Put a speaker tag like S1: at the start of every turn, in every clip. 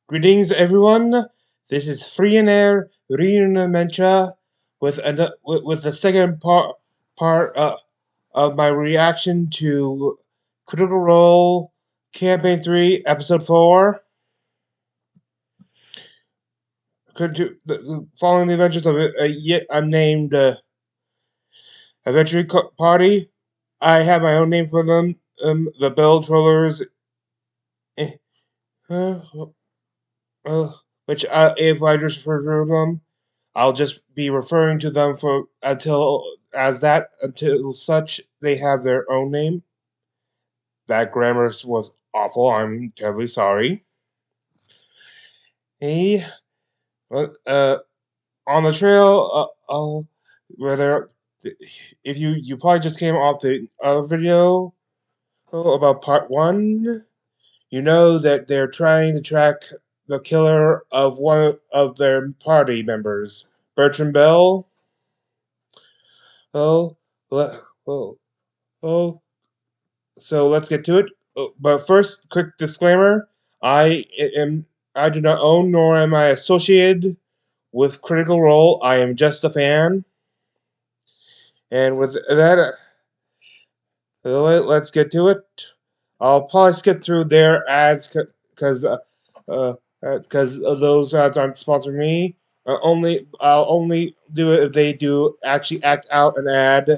S1: Greetings, everyone. This is Free and Air Reunimentia with the second part of my reaction to Critical Role Campaign 3, Episode 4. Following the adventures of a yet unnamed adventure party, I have my own name for them. The Bell Trollers. Eh, uh, which if I just refer to them, I'll just be referring to them until such they have their own name. That grammar was awful. I'm terribly sorry. Hey, on the trail, whether if you probably just came off the other video about part 1, you know that they're trying to track the killer of one of their party members, Bertrand Bell. Oh, oh, oh. So let's get to it. But first, quick disclaimer: I am I do not own nor am I associated with Critical Role. I am just a fan. And with that, let's get to it. I'll probably skip through their ads because those ads aren't sponsoring me. I'll only do it if they do actually act out an ad, in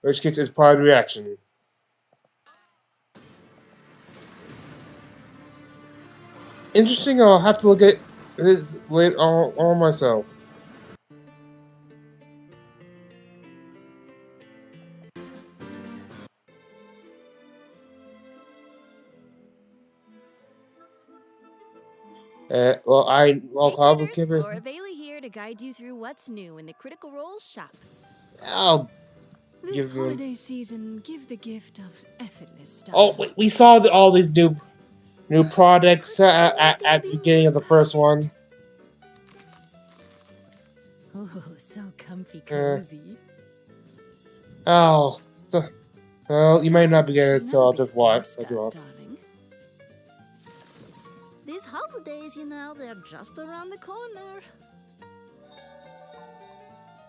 S1: which case it's part of the reaction. Interesting. I'll have to look at this later on myself. I'll
S2: Hey
S1: probably
S2: critters,
S1: give it.
S2: Laura Bailey here to guide you through what's new in the Critical Role shop.
S1: I'll
S2: This
S1: give them.
S2: holiday season, give the gift of effortless
S1: Oh,
S2: style.
S1: we saw all these new products
S2: Could
S1: at
S2: anything
S1: the
S2: be
S1: beginning
S2: more
S1: of the first one.
S2: Oh, so comfy
S1: Uh,
S2: cozy.
S1: oh, so well, you might not be getting it,
S2: Stylish
S1: so
S2: and a
S1: I'll
S2: bit
S1: just watch.
S2: damasked out, darling. These holidays, they're just around the corner.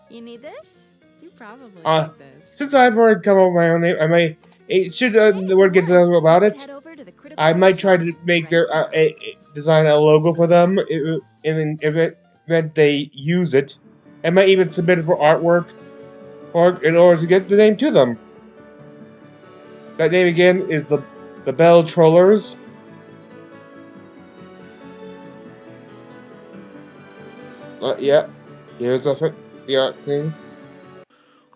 S2: You need this? You probably need this.
S1: Since I've already come up with my own name, I might. Should
S2: Hey,
S1: the word get to them about
S2: you could
S1: it?
S2: head over to the Critical
S1: I
S2: Role
S1: might try
S2: shop
S1: to make
S2: right now.
S1: design a logo for them in the event they use it. I might even submit it for artwork, or in order to get the name to them. That name again is the Bell Trollers. Yeah, here's the art thing.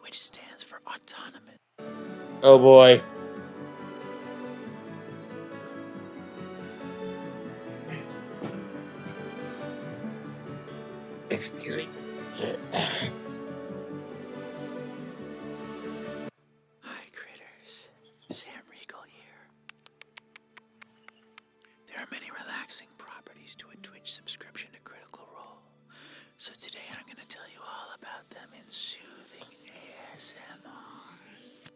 S3: Which stands for autonomous.
S1: Oh boy. Excuse me.
S3: Hi, critters. Sam Regal here. There are many relaxing properties to a Twitch subscription to Critical Role, so today I'm going to tell you all about them in soothing ASMR,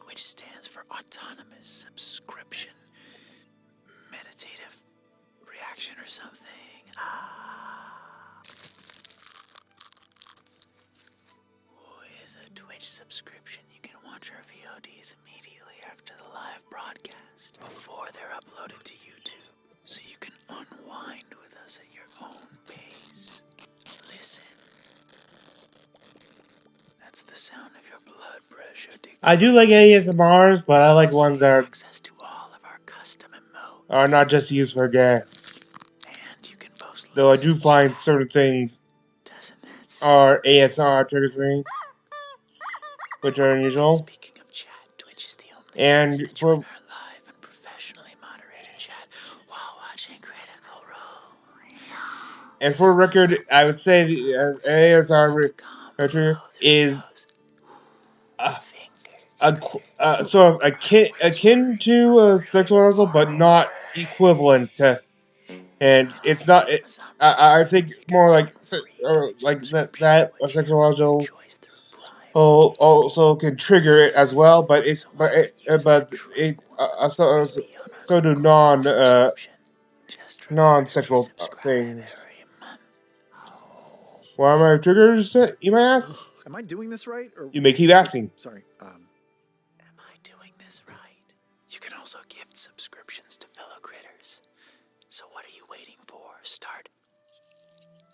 S3: which stands for Autonomous Subscription Meditative Reaction or something. With a Twitch subscription, you can watch our VODs immediately after the live broadcast, before they're uploaded to YouTube, so you can unwind with us at your own pace. Listen. That's the sound of your blood pressure decreasing.
S1: I do like ASMRs, but I like
S3: Also,
S1: ones that
S3: access to all of our custom emotes.
S1: are not just used for gay.
S3: And you can post
S1: Though I
S3: links
S1: do
S3: in
S1: find
S3: chat.
S1: certain things
S3: Doesn't that
S1: are ASMR triggers me, which are unusual.
S3: Speaking of chat, Twitch is the only
S1: And
S3: place to
S1: for
S3: join our live and professionally moderated chat while watching Critical Role.
S1: and for record, I would say the ASMR trigger is sort of akin to sexual arousal, but not equivalent to. And it's not. I think more like that sexual arousal also can trigger it as well, but so do non
S3: Just
S1: non-sexual
S3: things.
S1: things. Why am I triggers, you may ask?
S4: Am I doing this right? Or
S1: You may keep asking.
S4: sorry.
S3: Am I doing this right? You can also gift subscriptions to fellow critters. So what are you waiting for? Start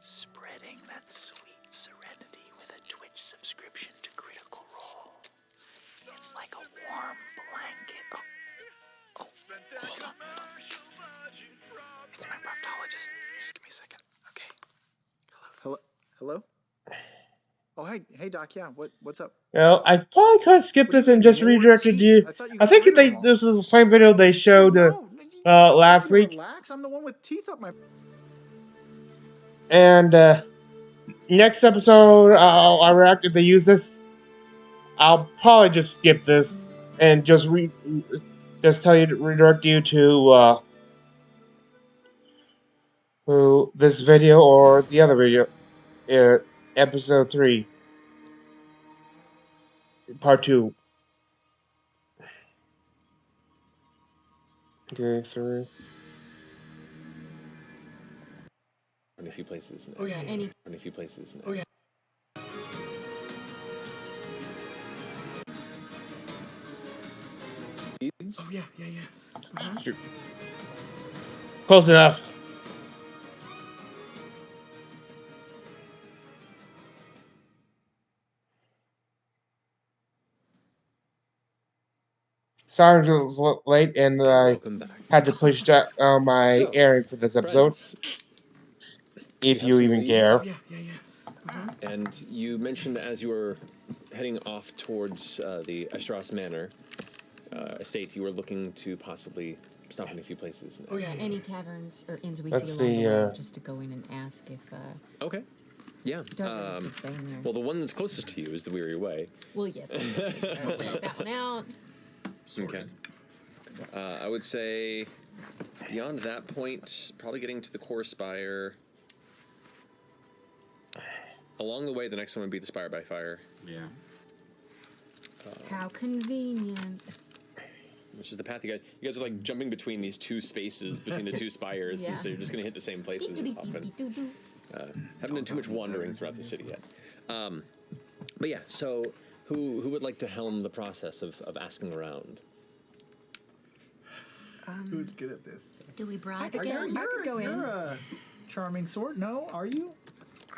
S3: spreading that sweet serenity with a Twitch subscription to Critical Role. It's like a warm blanket. Oh, hold on. It's my proctologist. Just give me a second, okay?
S4: Hello? Oh, hey, Doc. Yeah, what's up?
S1: Well, I probably could have skipped
S4: What do you
S1: this and
S4: mean,
S1: just
S4: more
S1: redirected
S4: teeth?
S1: you.
S4: I thought you
S1: I
S4: got
S1: think
S4: rid of
S1: they
S4: them all.
S1: this is the same video they showed
S4: No,
S1: last week.
S4: Relax. I'm the one with teeth up my.
S1: And next episode, I'll react if they use this. I'll probably just skip this and just tell you to redirect you to this video or the other video, episode 3, part 2. Okay, 3.
S5: In a few places.
S4: Oh yeah,
S5: In a few places.
S4: Oh yeah. Oh yeah.
S1: Sure. Close enough. Sorry it was late and I
S5: Welcome back.
S1: had to push my
S5: So,
S1: airing for this episode.
S5: Friends,
S1: If
S5: you
S1: you
S5: have
S1: even
S5: some
S1: care.
S4: Yeah.
S5: and you mentioned as you were heading off towards the Estros Manor estate, you were looking to possibly stop in a few places.
S4: Oh yeah.
S2: Any taverns or inns we
S1: That's
S2: see along the
S1: the,
S2: way, just to go in and ask if
S5: Okay. Yeah.
S2: Douglas could stay in there.
S5: Well, the one that's closest to you is the Weary Way.
S2: Well, yes. I'll edit that one out.
S5: Okay.
S2: Yes.
S5: I would say beyond that point, probably getting to the core spire. Along the way, the next one would be the Spire by Fire.
S6: Yeah.
S2: How convenient.
S5: Which is the path you guys are like jumping between these two spaces, between the two spires,
S2: Yeah.
S5: and so you're just going to hit the same places often. Haven't done too much wandering throughout the city yet. But yeah, so who would like to helm the process of asking around?
S4: Who's good at this?
S2: Do we bribe
S4: Are
S2: again? I could go in.
S4: You're a charming sort. No, are you?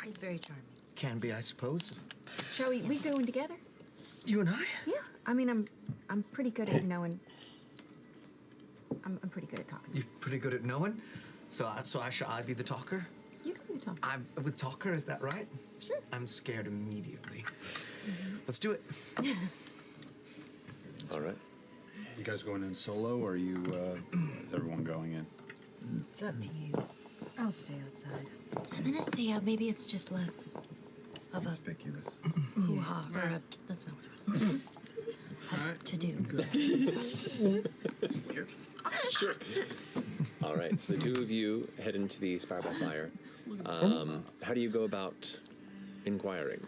S2: He's very charming.
S3: Can be, I suppose.
S2: Shall we go in together?
S3: You and I?
S2: Yeah. I mean, I'm pretty good at knowing. I'm pretty good at talking.
S3: You're pretty good at knowing. So should I be the talker?
S2: You can be the talker.
S3: I'm with talker, is that right?
S2: Sure.
S3: I'm scared immediately. Let's do it.
S5: All right.
S6: You guys going in solo, or is everyone going in?
S2: It's up to you. I'll stay outside.
S7: I'm gonna stay out. Maybe it's just less of a
S4: Conspicuous.
S7: hoo-ha, or a, that's not what to do.
S5: Sure. All right. So the two of you head into the Spire by Fire. How do you go about inquiring?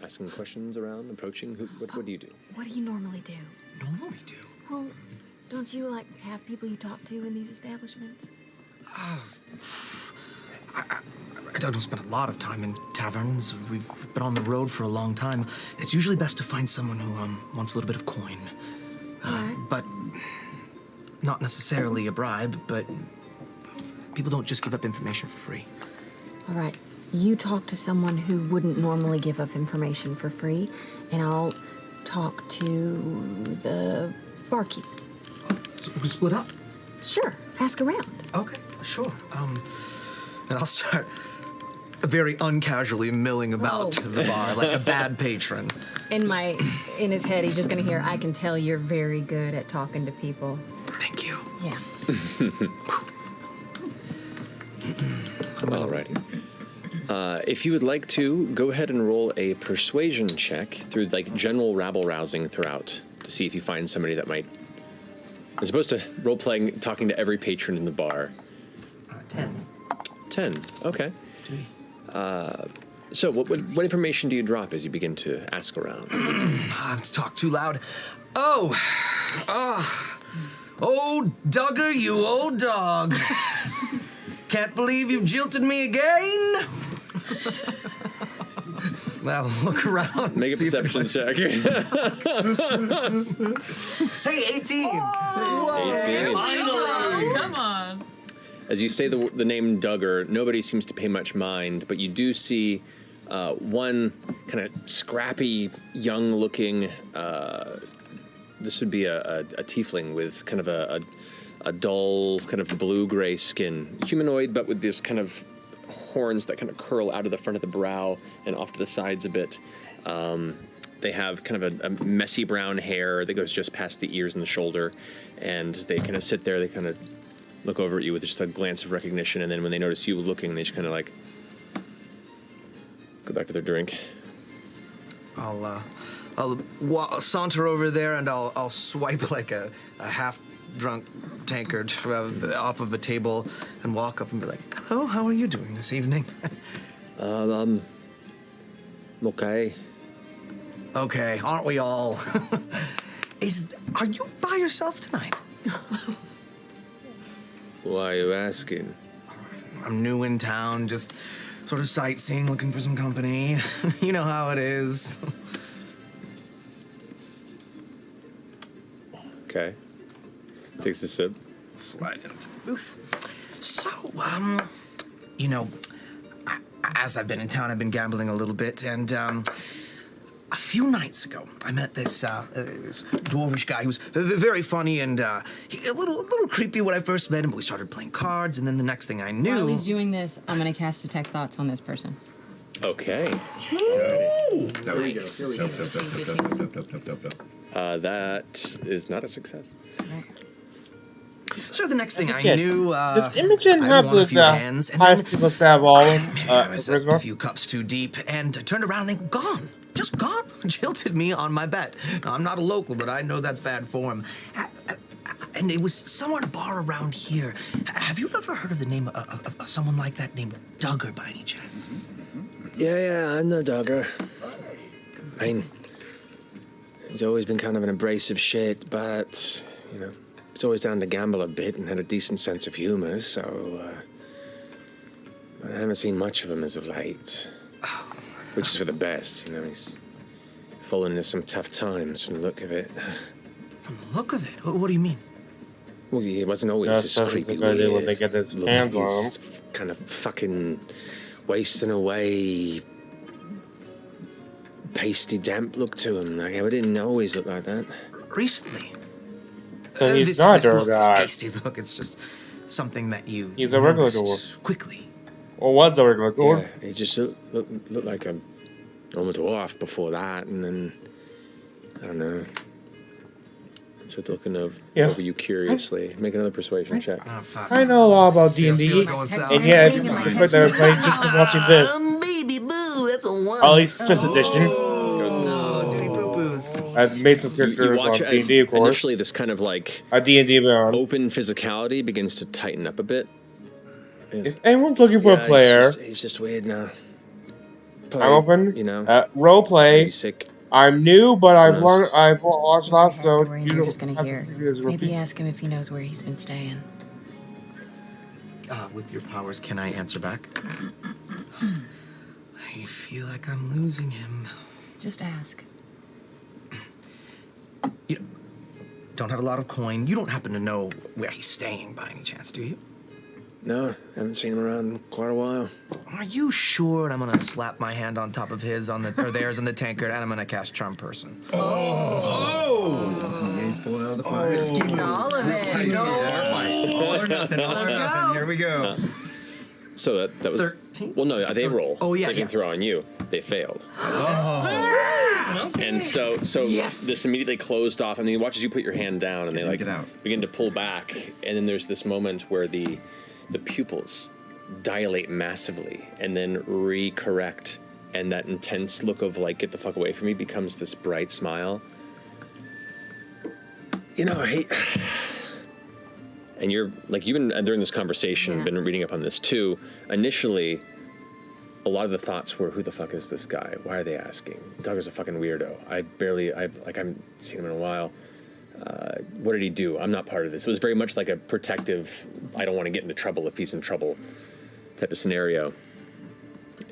S5: Asking questions around, approaching? What do you do?
S2: What do you normally do?
S3: Normally do.
S2: Well, don't you have people you talk to in these establishments?
S3: I don't spend a lot of time in taverns. We've been on the road for a long time. It's usually best to find someone who wants a little bit of coin.
S2: Right.
S3: But not necessarily a bribe, but people don't just give up information for free.
S2: All right. You talk to someone who wouldn't normally give up information for free, and I'll talk to the barkeep.
S3: So we split up.
S2: Sure. Ask around.
S3: Okay, sure. And I'll start very uncasually milling about the bar like a bad patron.
S2: In his head, he's just gonna hear, I can tell you're very good at talking to people.
S3: Thank you.
S2: Yeah.
S5: All righty. If you would like to, go ahead and roll a persuasion check through like general rabble rousing throughout to see if you find somebody that might. As opposed to role playing, talking to every patron in the bar.
S3: 10.
S5: 10. Okay. So what information do you drop as you begin to ask around?
S3: I have to talk too loud. Oh, Duggar, you old dog.
S8: can't believe you've jilted me again. Well, look around.
S5: Make a perception check.
S8: Hey, 18.
S5: Finally.
S9: Come on.
S5: As you say the name Duggar, nobody seems to pay much mind, but you do see one kind of scrappy, young-looking. This would be a tiefling with kind of a dull, kind of blue-gray skin, humanoid, but with this kind of horns that kind of curl out of the front of the brow and off to the sides a bit. They have kind of a messy brown hair that goes just past the ears and the shoulder, and they kind of sit there. They kind of look over at you with just a glance of recognition, and then when they notice you looking, they just kind of like go back to their drink.
S8: I'll saunter over there and I'll swipe like a half-drunk tankard off of a table and walk up and be like, "Hello, how are you doing this evening?"
S5: Okay.
S8: Okay, aren't we all? Are you by yourself tonight?
S5: Why are you asking?
S8: I'm new in town, just sort of sightseeing, looking for some company. You know how it is.
S5: Okay. Takes a sip.
S8: Slide into the booth. So, you know, as I've been in town, I've been gambling a little bit, and a few nights ago, I met this dwarvish guy. He was very funny and a little creepy when I first met him, but we started playing cards, and then the next thing I knew...
S9: While he's doing this, I'm going to cast Detect Thoughts on this person.
S5: Okay.
S6: There we go.
S5: That is not a success.
S8: So the next thing I knew,
S1: Does Imogen
S8: I
S1: have
S8: won a
S1: the
S8: few hands, and
S1: highest
S8: then
S1: people stab all of
S8: I was a
S1: charisma?
S8: few cups too deep, and I turned around and they were gone. Just gone. Jilted me on my bet. Now, I'm not a local, but I know that's bad form. And it was somewhere in a bar around here. Have you ever heard of the name of someone like that named Duggar by any chance?
S5: Yeah, I know Duggar. I mean, he's always been kind of an abrasive shit, but, you know, he's always down to gamble a bit and had a decent sense of humor, so, I haven't seen much of him as of late. Which is for the best, you know, he's fallen into some tough times from the look of it.
S8: From the look of it? What do you mean?
S5: Well, he wasn't always this creepy
S1: when they
S5: weird.
S1: get his
S5: Look,
S1: hands on
S5: he's
S1: him.
S5: kind of fucking wasting away, pasty, damp look to him. Like, I didn't always look like that.
S8: Recently?
S1: So he's
S8: this
S1: not a
S8: look, this
S1: guy.
S8: pasty look, it's just something that you
S1: He's a regular
S8: noticed
S1: dwarf.
S8: quickly.
S1: Or was a regular dwarf?
S5: Yeah, he just looked like a normal dwarf before that, and then, I don't know. Just looking over you curiously. Make another persuasion check.
S8: Oh, fuck.
S1: I know a lot about D&D,
S8: going south.
S1: and yet I expect that I'm playing just from watching this.
S8: Baby boo, that's a one.
S1: At least 5th edition.
S8: Oh, duty poo-poos.
S1: I've made some
S5: You
S1: characters on
S5: watch as
S1: D&D, of course.
S5: initially this kind of like
S1: A D&D Beyond.
S5: open physicality begins to tighten up a bit.
S1: If anyone's looking for a player,
S5: He's just weird now.
S1: I'm open.
S5: You know,
S1: Role play.
S5: he's sick.
S1: I'm new, but I've
S5: Nice.
S1: learned. I've watched lots, so
S2: Or
S1: you
S2: you're
S1: don't
S2: just gonna
S1: have
S2: hear.
S1: to do this
S2: Maybe
S1: repeat.
S2: ask him if he knows where he's been staying.
S8: With your powers, can I answer back? I feel like I'm losing him.
S2: Just ask.
S8: You don't have a lot of coin. You don't happen to know where he's staying by any chance, do you?
S5: No, haven't seen him around in quite a while.
S8: Are you sure? And I'm gonna slap my hand on top of his or theirs on the tankard, and I'm gonna cast Charm Person.
S6: He's pulling out the fire.
S9: All of it.
S6: All or nothing. All or nothing. Here we go.
S5: So that was
S8: 13?
S5: Well, no, they roll.
S8: Oh, yeah,
S5: Saving
S8: yeah.
S5: throw on you. They failed. And so
S8: Yes.
S5: this immediately closed off. And then he watches you put your hand down, and they like
S6: Get out.
S5: begin to pull back. And then there's this moment where the pupils dilate massively and then recorrect, and that intense look of like get the fuck away from me becomes this bright smile. You know, hey. And you're like, you've been during this conversation, been reading up on this too. Initially, a lot of the thoughts were, who the fuck is this guy? Why are they asking? Duggar's a fucking weirdo. I haven't seen him in a while. what did he do? I'm not part of this. It was very much like a protective, I don't want to get into trouble if he's in trouble type of scenario.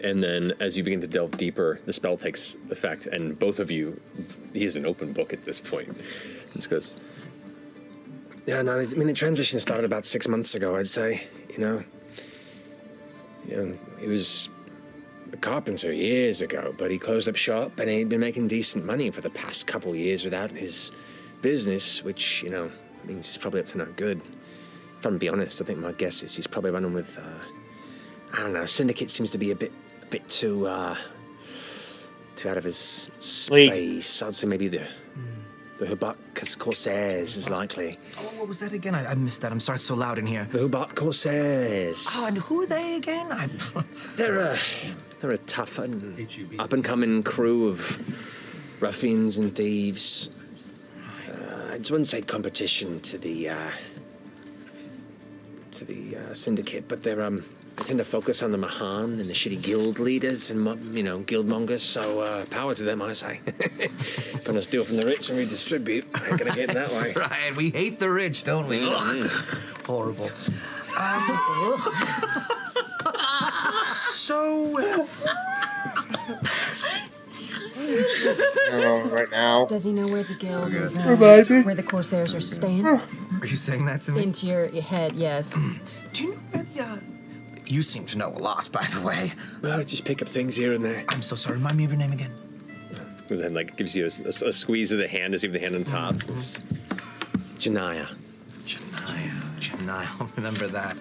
S5: And then as you begin to delve deeper, the spell takes effect, and both of you, he is an open book at this point. He just goes, yeah, no, I mean, the transition started about 6 months ago, I'd say, you know, he was a carpenter years ago, but he closed up shop and he'd been making decent money for the past couple of years without his business, which, you know, means he's probably up to no good. If I'm to be honest, I think my guess is he's probably running with, I don't know, Syndicate seems to be a bit too out of his space. I'd say maybe the Hubak Corsairs is likely.
S8: Oh, what was that again? I missed that. I'm sorry, it's so loud in here.
S5: The Hubak Corsairs.
S8: Oh, and who are they again?
S5: They're a tough and up-and-coming crew of ruffians and thieves. I wouldn't say competition to the Syndicate, but they tend to focus on the Mahan and the shitty guild leaders and, you know, guildmongers, so power to them, I say. Gonna steal from the rich and redistribute. Ain't gonna get in that way.
S8: Right, we hate the rich, don't we? Horrible. So...
S1: right now.
S2: Does he know where the guild is? Where the Corsairs are staying?
S8: Are you saying that to me?
S2: Into your head, yes.
S8: Do you know where the... You seem to know a lot, by the way.
S5: Well, just pick up things here and there.
S8: I'm so sorry. Remind me of your name again.
S5: And then, like, gives you a squeeze of the hand as you have the hand on top. Janaya.
S8: Janaya. I'll remember that.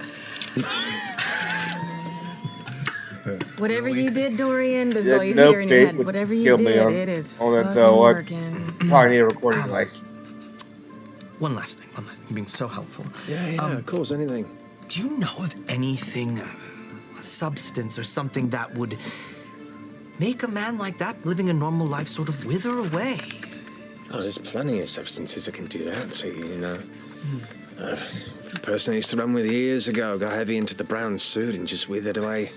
S2: Whatever you did, Dorian, this is all you hear in your head. Whatever you did, it is fucking working.
S1: Probably need a recording device.
S8: One last thing. You're being so helpful.
S5: Yeah, of course, anything.
S8: Do you know of anything, a substance or something that would make a man like that living a normal life sort of wither away?
S5: Oh, there's plenty of substances that can do that. So, you know, the person I used to run with years ago got heavy into the brown suit and just withered away.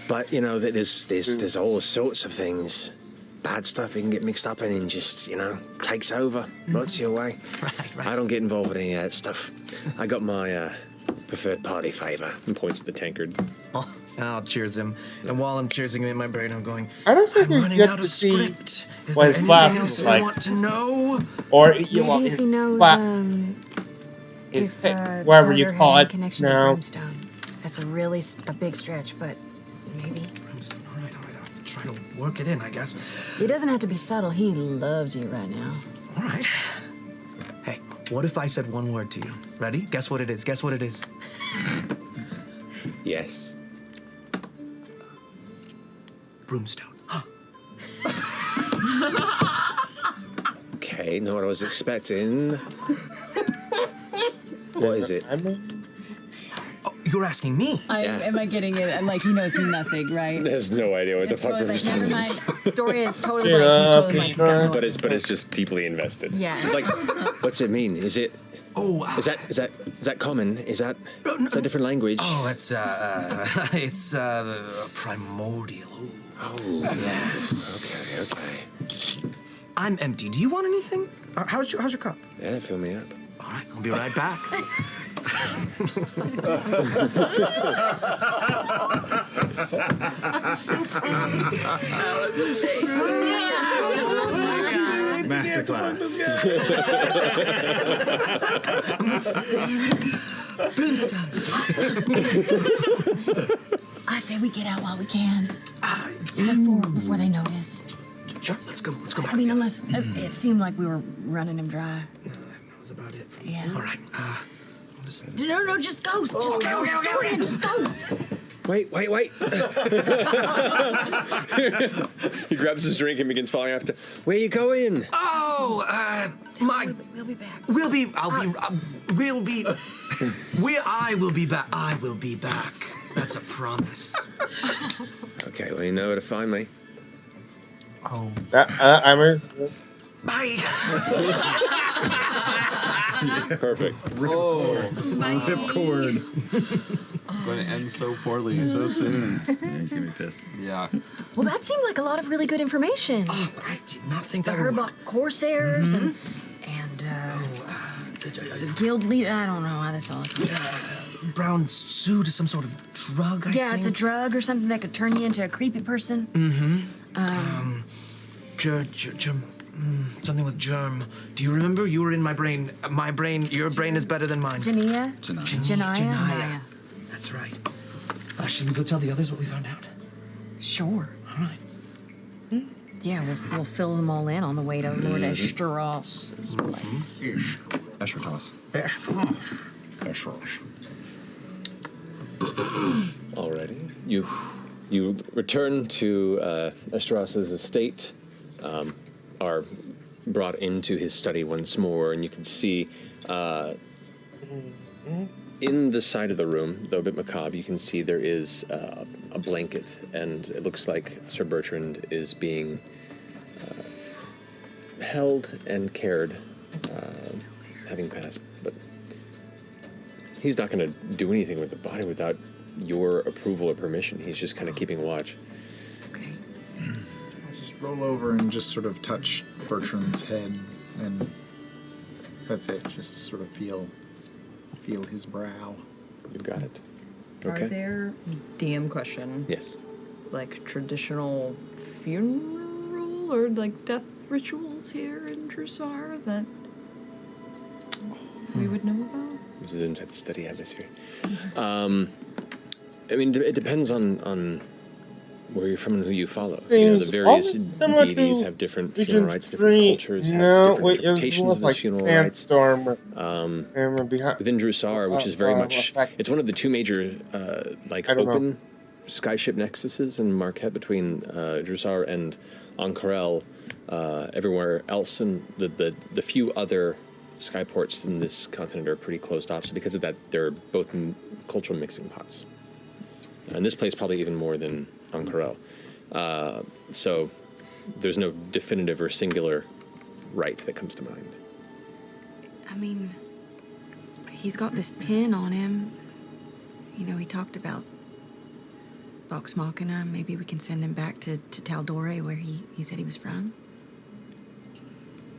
S5: But, you know, there's all sorts of things. Bad stuff you can get mixed up in and just, you know, takes over, rots you away. Right. I don't get involved with any of that stuff. I got my preferred party favor, and points at the tankard.
S8: Oh, I'll cheers him. And while I'm cheersing him in my brain, I'm going,
S1: I don't think
S8: I'm running out of script. Is there anything else you want to know?
S1: Or
S2: Maybe if he knows
S1: wherever you
S2: Dagger
S1: call
S2: had
S1: it
S2: a connection to Brimstone. That's a big stretch, but maybe.
S8: Brimstone, all right. I'll try to work it in, I guess.
S2: It doesn't have to be subtle. He loves you right now.
S8: All right. Hey, what if I said one word to you? Ready? Guess what it is.
S5: Yes.
S8: Broomstone.
S5: Okay, not what I was expecting. What is it?
S8: Oh, you're asking me?
S9: Am I getting it? I'm like, he knows nothing, right?
S5: Has no idea what the fuck
S9: Totally,
S5: Brimstone
S9: never
S5: is.
S9: mind. Dorian is totally blank. He's totally blank. He's got no
S5: But
S9: idea.
S5: it's just deeply invested.
S9: Yeah.
S5: It's like, what's it mean? Is it?
S8: Oh,
S5: is that common? Is that a different language?
S8: Oh, it's primordial. Ooh.
S5: Oh, yeah. Okay.
S8: I'm empty. Do you want anything? How's your cup?
S5: Yeah, fill me up.
S8: All right, I'll be right back.
S6: Masterclass.
S2: Brimstone. I say we get out while we can. Before they notice.
S8: Sure, let's go back.
S2: I mean, unless it seemed like we were running him dry.
S8: That was about it.
S2: Yeah.
S8: All right.
S2: No, just ghost. Just ghost. Dorian, just ghost.
S5: Wait. He grabs his drink and begins following after. Where are you going?
S8: Oh,
S2: We'll be back.
S8: I will be back. I will be back. That's a promise.
S5: Okay, well, you know where to find me.
S8: Oh.
S1: I'm
S8: Bye.
S5: Perfect.
S6: Oh, ripcord. Going to end so poorly so soon. Yeah, he's gonna be pissed. Yeah.
S2: Well, that seemed like a lot of really good information.
S8: Oh, I did not think
S2: The
S8: that would
S2: Herbok
S8: work.
S2: Corsairs and Guild leader. I don't know how that's all.
S8: Brown stew to some sort of drug, I
S2: Yeah,
S8: think.
S2: it's a drug or something that could turn you into a creepy person.
S8: Something with germ. Do you remember? You were in my brain. My brain, your brain is better than mine.
S2: Jania?
S8: Janaya. That's right. Should we go tell the others what we found out?
S2: Sure.
S8: All right.
S2: Yeah, we'll fill them all in on the way to Lord Esteros' place.
S6: Eschertos.
S5: Alrighty. You return to Estras's estate, are brought into his study once more, and you can see in the side of the room, though a bit macabre, you can see there is a blanket, and it looks like Sir Bertrand is being held and cared, having passed. But he's not going to do anything with the body without your approval or permission. He's just kind of keeping watch.
S2: Okay.
S4: I'll just roll over and just sort of touch Bertrand's head, and that's it. Just sort of feel his brow.
S5: You got it.
S10: Are there, DM question,
S5: Yes.
S10: like traditional funeral or like death rituals here in Drusar that we would know about?
S5: This is inside the study atmosphere. I mean, it depends on where you're from and who you follow. You know, the various deities have different funeral rites, different cultures have different interpretations of those funeral rites. Within Drusar, which is very much, it's one of the two major, open skyship nexuses in Marquette between Drusar and Ankarel. Everywhere else, and the few other skyports in this continent are pretty closed off. So because of that, they're both cultural mixing pots. And this place probably even more than Ankarel. So there's no definitive or singular rite that comes to mind.
S2: I mean, he's got this pin on him. You know, he talked about Vox Machina. Maybe we can send him back to Taldore, where he said he was from.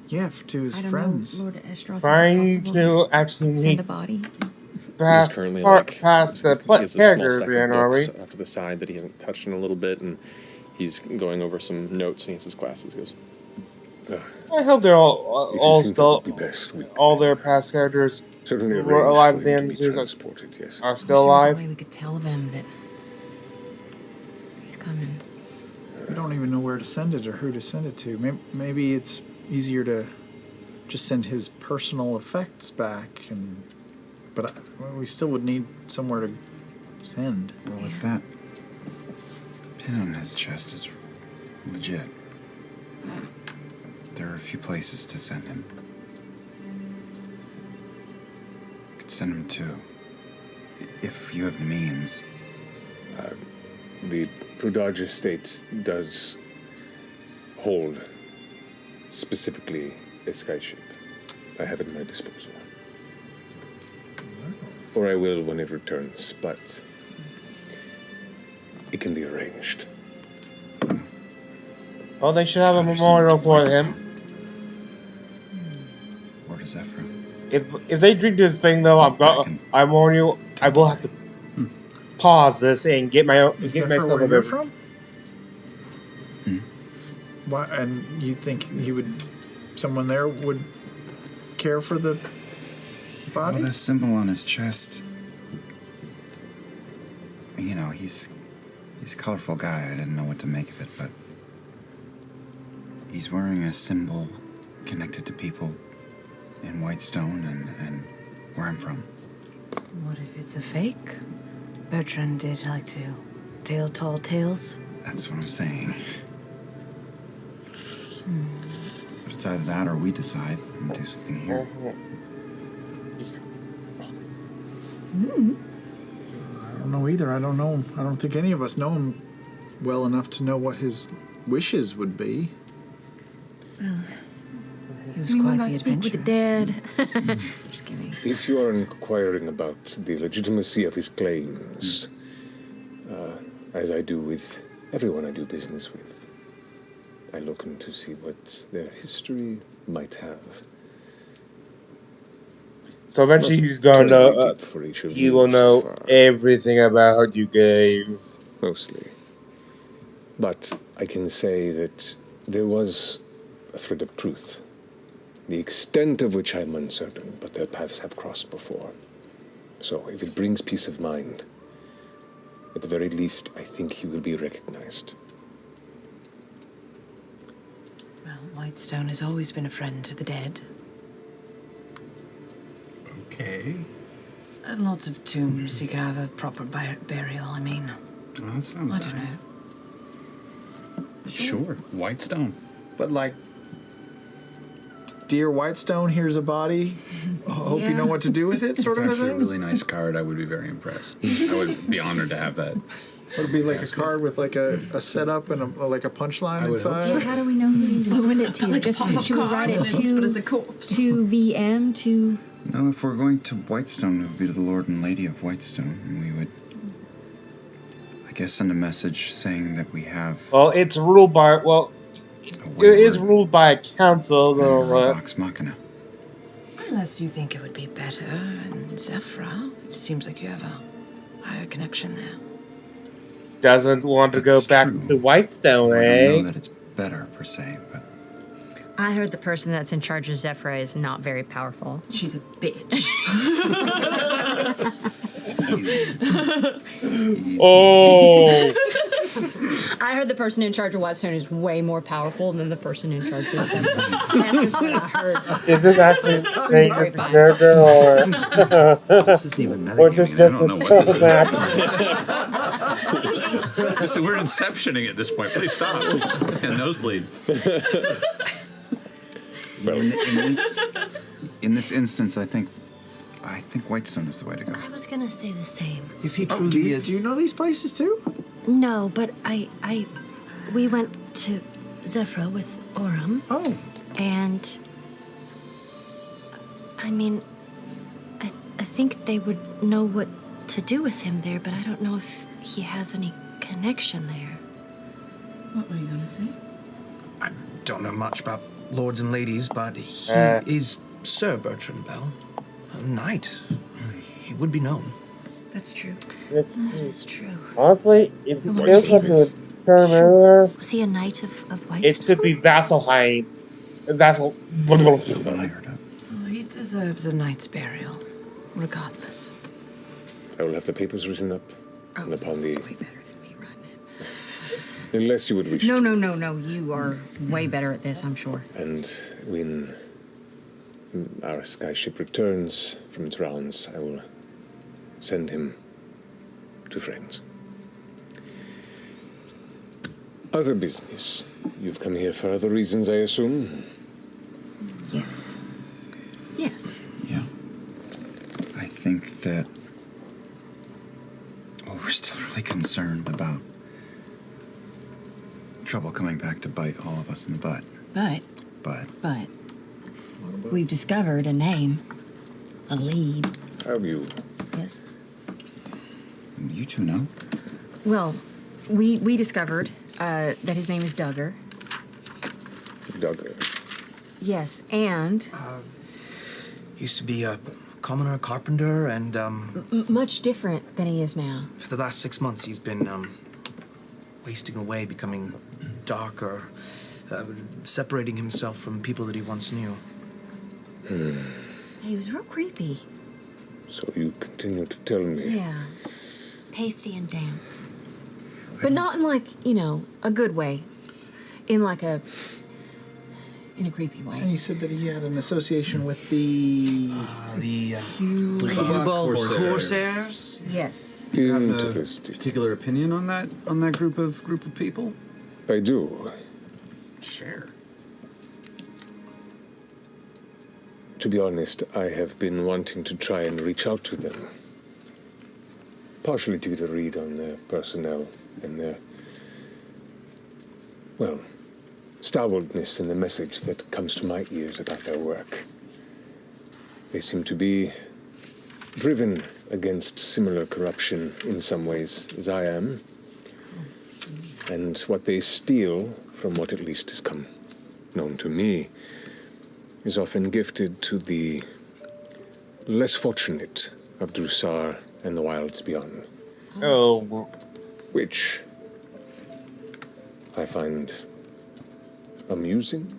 S4: Yeah, to his friends.
S2: Know, Lord Esteros,
S1: Trying
S2: is it possible
S1: to actually
S2: send
S1: meet
S2: a body?
S1: past,
S5: He's currently
S1: past the
S5: he has a small
S1: characters
S5: stack
S1: in,
S5: of
S1: are we?
S5: books off to the side that he hasn't touched in a little bit, and he's going over some notes, and he has his glasses. He goes,
S1: I hope they're all still, all their past characters
S11: Certainly
S1: who were alive at the end of the series are still alive.
S2: There's a way we could tell them that he's coming.
S4: I don't even know where to send it or who to send it to. Maybe it's easier to just send his personal effects back, but we still would need somewhere to send.
S6: Well, if that pin on his chest is legit, there are a few places to send him. Could send him to, if you have the means.
S11: The Prudage estate does hold specifically a skyship. I have it at my disposal. Or I will when it returns, but it can be arranged.
S1: Well, they should have a memorial for him.
S6: Where does that from?
S1: If they drink this thing, though, I warn you, I will have to pause this and get myself
S4: where
S1: a
S4: you're
S1: bit.
S4: from? Why? And you think someone there would care for the body?
S6: Well, the symbol on his chest. You know, he's a colorful guy. I didn't know what to make of it, but he's wearing a symbol connected to people in Whitestone and where I'm from.
S7: What if it's a fake? Bertrand did like to tell tall tales.
S6: That's what I'm saying. But it's either that or we decide and do something here.
S4: I don't know either. I don't know. I don't think any of us know him well enough to know what his wishes would be.
S7: He was
S2: Anyone
S7: quite
S2: got
S7: the
S2: to speak with the
S7: adventurer.
S2: dead? Just kidding.
S11: If you are inquiring about the legitimacy of his claims, as I do with everyone I do business with, I look into see what their history might have.
S1: So eventually
S11: Not
S1: he's gonna know.
S11: terribly deep for each of
S1: He
S11: you
S1: will
S11: so
S1: know
S11: far.
S1: everything about you guys.
S11: Mostly. But I can say that there was a thread of truth, the extent of which I'm uncertain, but their paths have crossed before. So if it brings peace of mind, at the very least, I think he will be recognized.
S7: Well, Whitestone has always been a friend to the dead.
S6: Okay.
S7: And lots of tombs. You could have a proper burial, I mean.
S6: Well, that sounds
S7: I don't
S6: nice.
S7: know.
S6: Sure. Whitestone.
S4: But like, dear Whitestone, here's a body. Hope you know what to do with it, sort
S6: It's
S4: of a
S6: actually
S4: thing.
S6: a really nice card. I would be very impressed. I would be honored to have that.
S4: Would it be like a card with like a setup and like a punchline
S6: I would hope
S4: inside?
S2: Yeah, how do we know who to even send it to?
S10: Like a
S2: Just
S10: pop-up
S2: should we write
S10: card,
S2: it
S10: but as a corpse.
S2: to VM to?
S12: No, if we're going to Whitestone, it would be to the Lord and Lady of Whitestone, and we would, I guess, send a message saying that we have
S1: Well, it's ruled by it is ruled by a council. Though,
S12: Vox Machina.
S7: Unless you think it would be better in Zephyra. It seems like you have a higher connection there.
S1: doesn't want to go back to Whitestone,
S12: I don't
S1: eh?
S12: know that it's better per se, but
S13: I heard the person that's in charge of Zephyra is not very powerful.
S10: She's a bitch.
S1: Oh.
S13: I heard the person in charge of Whitestone is way more powerful than the person in charge of Zephyra. That's just what I heard.
S1: Is this actually saying this is character or?
S6: This isn't even
S1: Or is this
S6: metagaming. I
S1: just
S6: don't know
S1: a
S6: what this is.
S1: map?
S6: Listen, we're inceptioning at this point. Please stop. A nosebleed.
S12: in this instance, I think Whitestone is the way to go.
S14: I was gonna say the same.
S6: If he
S4: Oh, do you know these places too?
S14: No, but we went to Zephyra with Oram.
S4: Oh.
S14: And I mean, I think they would know what to do with him there, but I don't know if he has any connection there.
S10: What were you gonna say?
S8: I don't know much about lords and ladies, but he is Sir Bertrand Bell, a knight. He would be known.
S2: That's true.
S14: That is true.
S1: Honestly, if you
S14: I wonder
S1: feel
S14: if he
S1: something
S14: was-
S1: with term earlier,
S14: Was he a knight of Whitestone?
S1: it could be Vasselheim. Vassal.
S7: Well, he deserves a knight's burial, regardless.
S11: I will have the papers written up, and upon the... Unless you would wish
S2: No. You are way better at this, I'm sure.
S11: And when our skyship returns from its rounds, I will send him to friends. Other business. You've come here for other reasons, I assume?
S2: Yes. Yes.
S12: Yeah. I think that, well, we're still really concerned about trouble coming back to bite all of us in the butt.
S2: But we've discovered a name, a lead.
S11: Have you?
S2: Yes.
S12: You two know?
S2: Well, we discovered that his name is Duggar.
S11: Duggar.
S2: Yes, and
S8: Used to be a commoner, carpenter, and
S2: much different than he is now.
S8: for the last 6 months he's been wasting away, becoming darker, separating himself from people that he once knew.
S2: He was real creepy.
S11: So you continue to tell me.
S2: Yeah.
S14: Pasty and damp.
S2: But not in like, a good way. In a creepy way.
S4: And you said that he had an association with the
S8: Cuba Corsairs?
S2: Yes.
S6: Do you have a
S11: Interesting.
S6: particular opinion on that group of people?
S11: I do.
S6: Share.
S11: To be honest, I have been wanting to try and reach out to them. Partially to get a read on their personnel and their, well, stalwartness in the message that comes to my ears about their work. They seem to be driven against similar corruption in some ways as I am. And what they steal, from what at least has come known to me, is often gifted to the less fortunate of Drusar and the wilds beyond.
S1: Oh.
S11: Which I find amusing.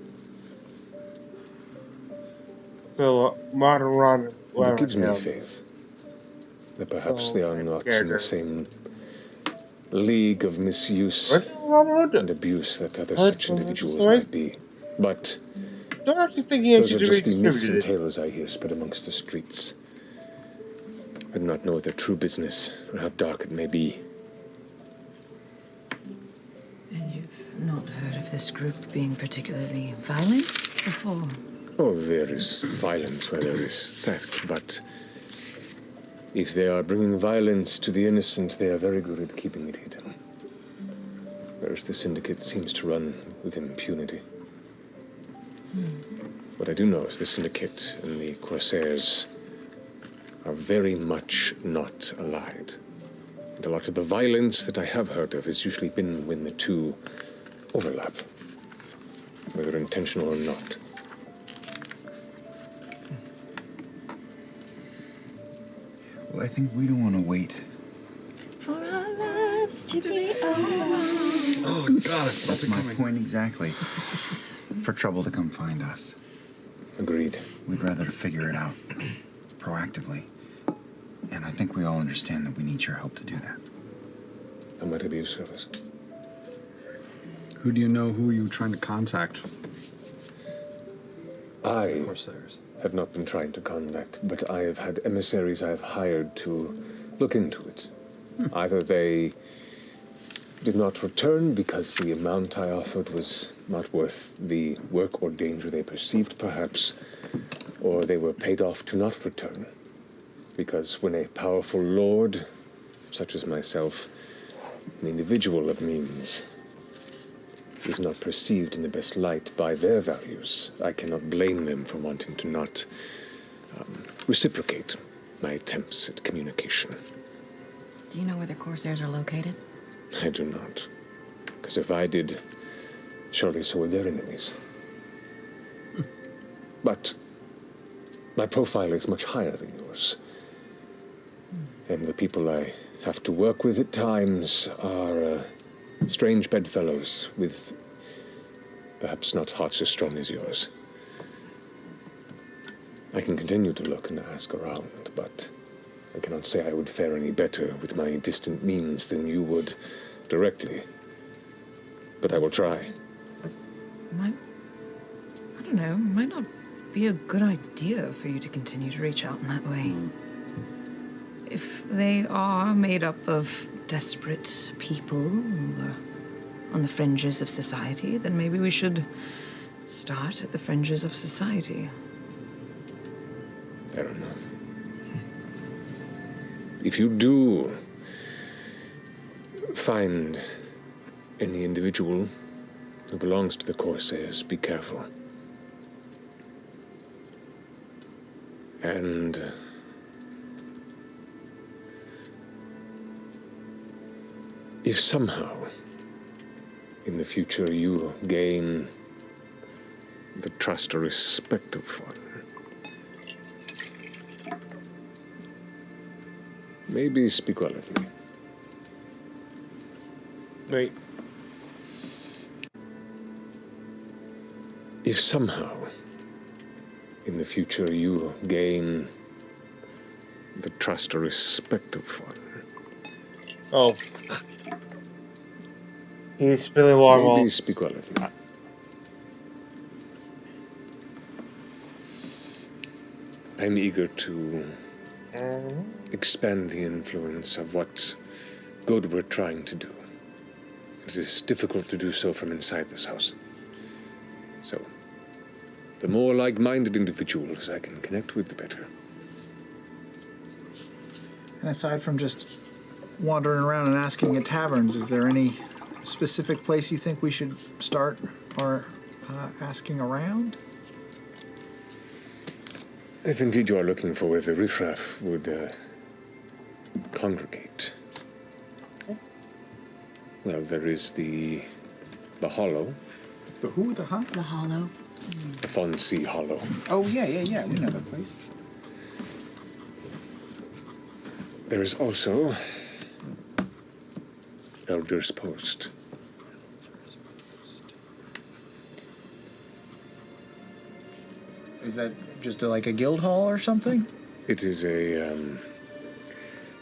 S1: So, modern run.
S11: It gives me faith that perhaps they are not in the same league of misuse and abuse that other such individuals might be. But
S1: don't actually think he
S11: those are
S1: actually
S11: just the myths and
S1: redistributed it.
S11: tales I hear spread amongst the streets. I do not know their true business or how dark it may be.
S7: And you've not heard of this group being particularly violent before?
S11: Oh, there is violence where there is theft, but if they are bringing violence to the innocent, they are very good at keeping it hidden. Whereas the Syndicate seems to run with impunity. What I do know is the Syndicate and the Corsairs are very much not allied. And a lot of the violence that I have heard of has usually been when the two overlap, whether intentional or not.
S12: Well, I think we don't want to wait.
S14: For our lives to be over.
S12: Oh, God, that's my point exactly. For trouble to come find us.
S11: Agreed.
S12: We'd rather figure it out proactively. And I think we all understand that we need your help to do that.
S11: How might I be of service?
S6: Who do you know who you're trying to contact?
S11: I have not been trying to contact, but I have had emissaries I have hired to look into it. Either they did not return because the amount I offered was not worth the work or danger they perceived, perhaps, or they were paid off to not return. Because when a powerful lord, such as myself, an individual of means, is not perceived in the best light by their values, I cannot blame them for wanting to not reciprocate my attempts at communication.
S2: Do you know where the Corsairs are located?
S11: I do not. Because if I did, surely so would their enemies. But my profile is much higher than yours. And the people I have to work with at times are strange bedfellows with perhaps not hearts as strong as yours. I can continue to look and ask around, but I cannot say I would fare any better with my distant means than you would directly. But I will try.
S7: I don't know, might not be a good idea for you to continue to reach out in that way. If they are made up of desperate people on the fringes of society, then maybe we should start at the fringes of society.
S11: Fair enough. If you do find any individual who belongs to the Corsairs, be careful. And if somehow in the future you gain the trust or respect of one, maybe speak well of me.
S1: Wait.
S11: If somehow in the future you gain the trust or respect of one,
S1: oh. He's spilling water.
S11: Maybe speak well of me. I'm eager to expand the influence of what good we're trying to do. It is difficult to do so from inside this house. So, the more like-minded individuals I can connect with, the better.
S4: And aside from just wandering around and asking at taverns, is there any specific place you think we should start our asking around?
S11: If indeed you are looking for where the riffraff would congregate, well, there is the Hollow.
S12: The who? The huh?
S2: The Hollow.
S11: The Fonsea Hollow.
S12: Oh, yeah. We know that place.
S11: There is also Elder's Post.
S4: Is that just like a guild hall or something?
S11: It is a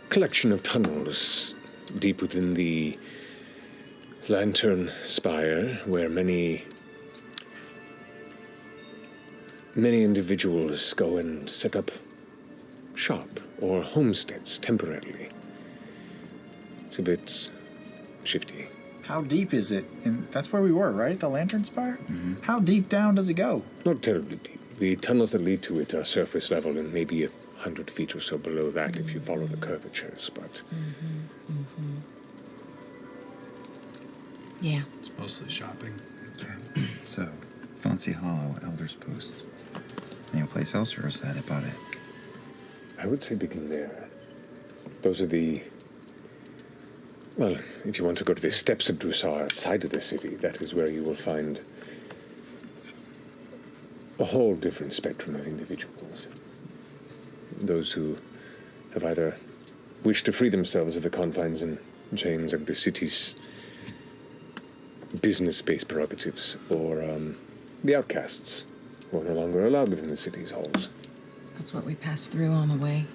S11: collection of tunnels deep within the Lantern Spire where many individuals go and set up shop or homesteads temporarily. It's a bit shifty.
S4: How deep is it? And that's where we were, right? The Lantern Spire? Mm-hmm. How deep down does it go?
S11: Not terribly deep. The tunnels that lead to it are surface level and maybe 100 feet or so below that if you follow the curvatures, but...
S2: Yeah.
S6: It's mostly shopping.
S12: So, Fancy Hollow, Elder's Post. Any place else, or is that about it?
S11: I would say begin there. Those are the... Well, if you want to go to the steps of Drusar outside of the city, that is where you will find a whole different spectrum of individuals. Those who have either wished to free themselves of the confines and chains of the city's business-based prerogatives, or the outcasts, who are no longer allowed within the city's halls.
S2: That's what we passed through on the way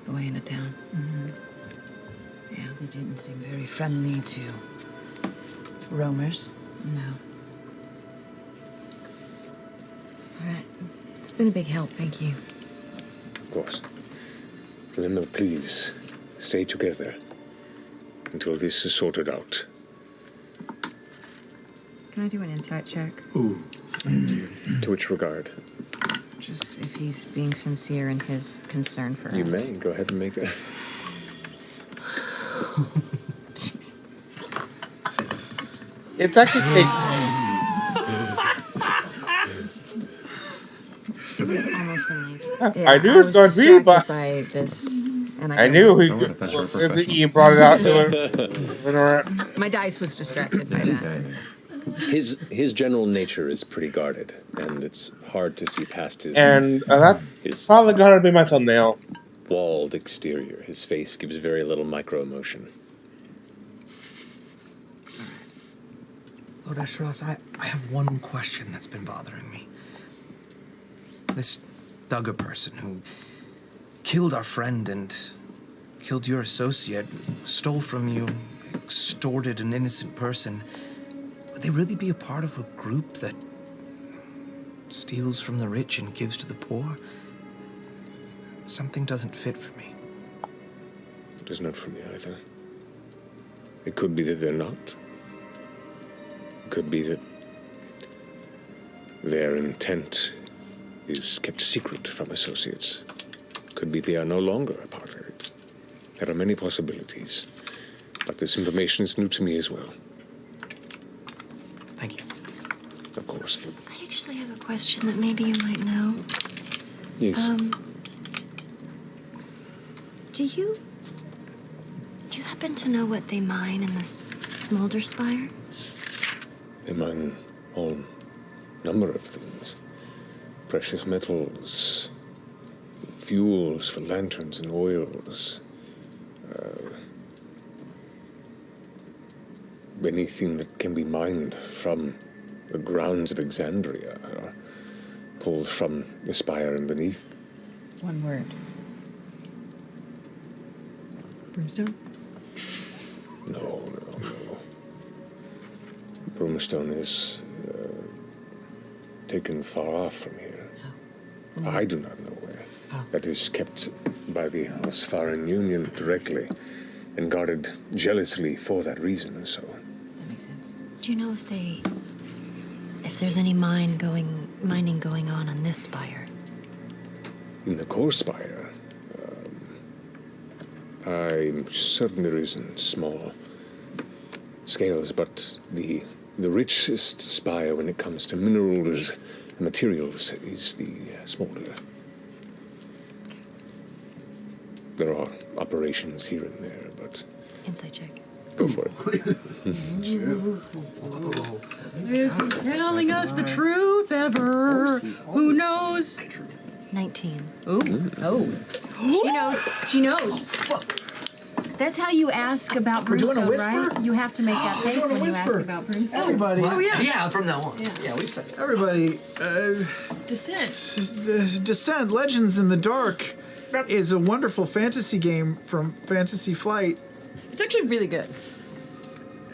S2: into town.
S9: Yeah, they didn't seem very friendly to roamers.
S2: No. All right. It's been a big help, thank you.
S11: Of course. Remember, please, stay together until this is sorted out.
S2: Can I do an insight check?
S11: Ooh. To which regard?
S2: Just if he's being sincere in his concern for
S11: You
S2: us.
S11: may. Go ahead and make it.
S1: It's actually
S2: It was almost a 19.
S1: I knew it was going to be, but
S2: by this, and
S1: I knew he could. If the E brought it out,
S2: My dice was distracted by that.
S5: His general nature is pretty guarded, and it's hard to see past his...
S1: And that's probably going to be my thumbnail.
S5: Walled exterior. His face gives very little micro-emotion.
S8: Lord Esheros, I have one question that's been bothering me. This Duggar person who killed our friend and killed your associate, stole from you, extorted an innocent person, would they really be a part of a group that steals from the rich and gives to the poor? Something doesn't fit for me.
S11: It does not for me either. It could be that they're not. It could be that their intent is kept secret from associates. It could be they are no longer a part of it. There are many possibilities, but this information is new to me as well.
S8: Thank you.
S11: Of course.
S14: I actually have a question that maybe you might know.
S11: Yes.
S14: Do you happen to know what they mine in this smolder spire?
S11: They mine all number of things. Precious metals, fuels for lanterns and oils. Anything that can be mined from the grounds of Exandria or pulled from the spire and beneath.
S2: One word. Brimstone?
S11: No. Brimstone is taken far off from here.
S2: Oh.
S11: I do not know where. That is kept by the Osfaran Union directly and guarded jealously for that reason, so.
S2: That makes sense.
S14: Do you know if there's any mining going on this spire?
S11: In the core spire, I'm certain there is in small scales, but the richest spire when it comes to minerals and materials is the smolder. There are operations here and there, but...
S14: Insight check.
S11: Go for it.
S10: Is he telling us the truth ever? Who knows?
S14: 19.
S2: Ooh. Oh. She knows. She knows. That's how you ask about
S4: We're doing a
S2: broomstone,
S4: whisper?
S2: right? You have to make that
S4: We're
S2: face
S4: doing a
S2: when you ask
S4: whisper.
S2: about broomstone.
S4: Everybody.
S8: Oh, yeah. Yeah, from now on.
S2: Yeah.
S8: We said
S4: Everybody,
S10: Descent.
S4: Descent, Legends in the Dark is a wonderful fantasy game from Fantasy Flight.
S10: It's actually really good.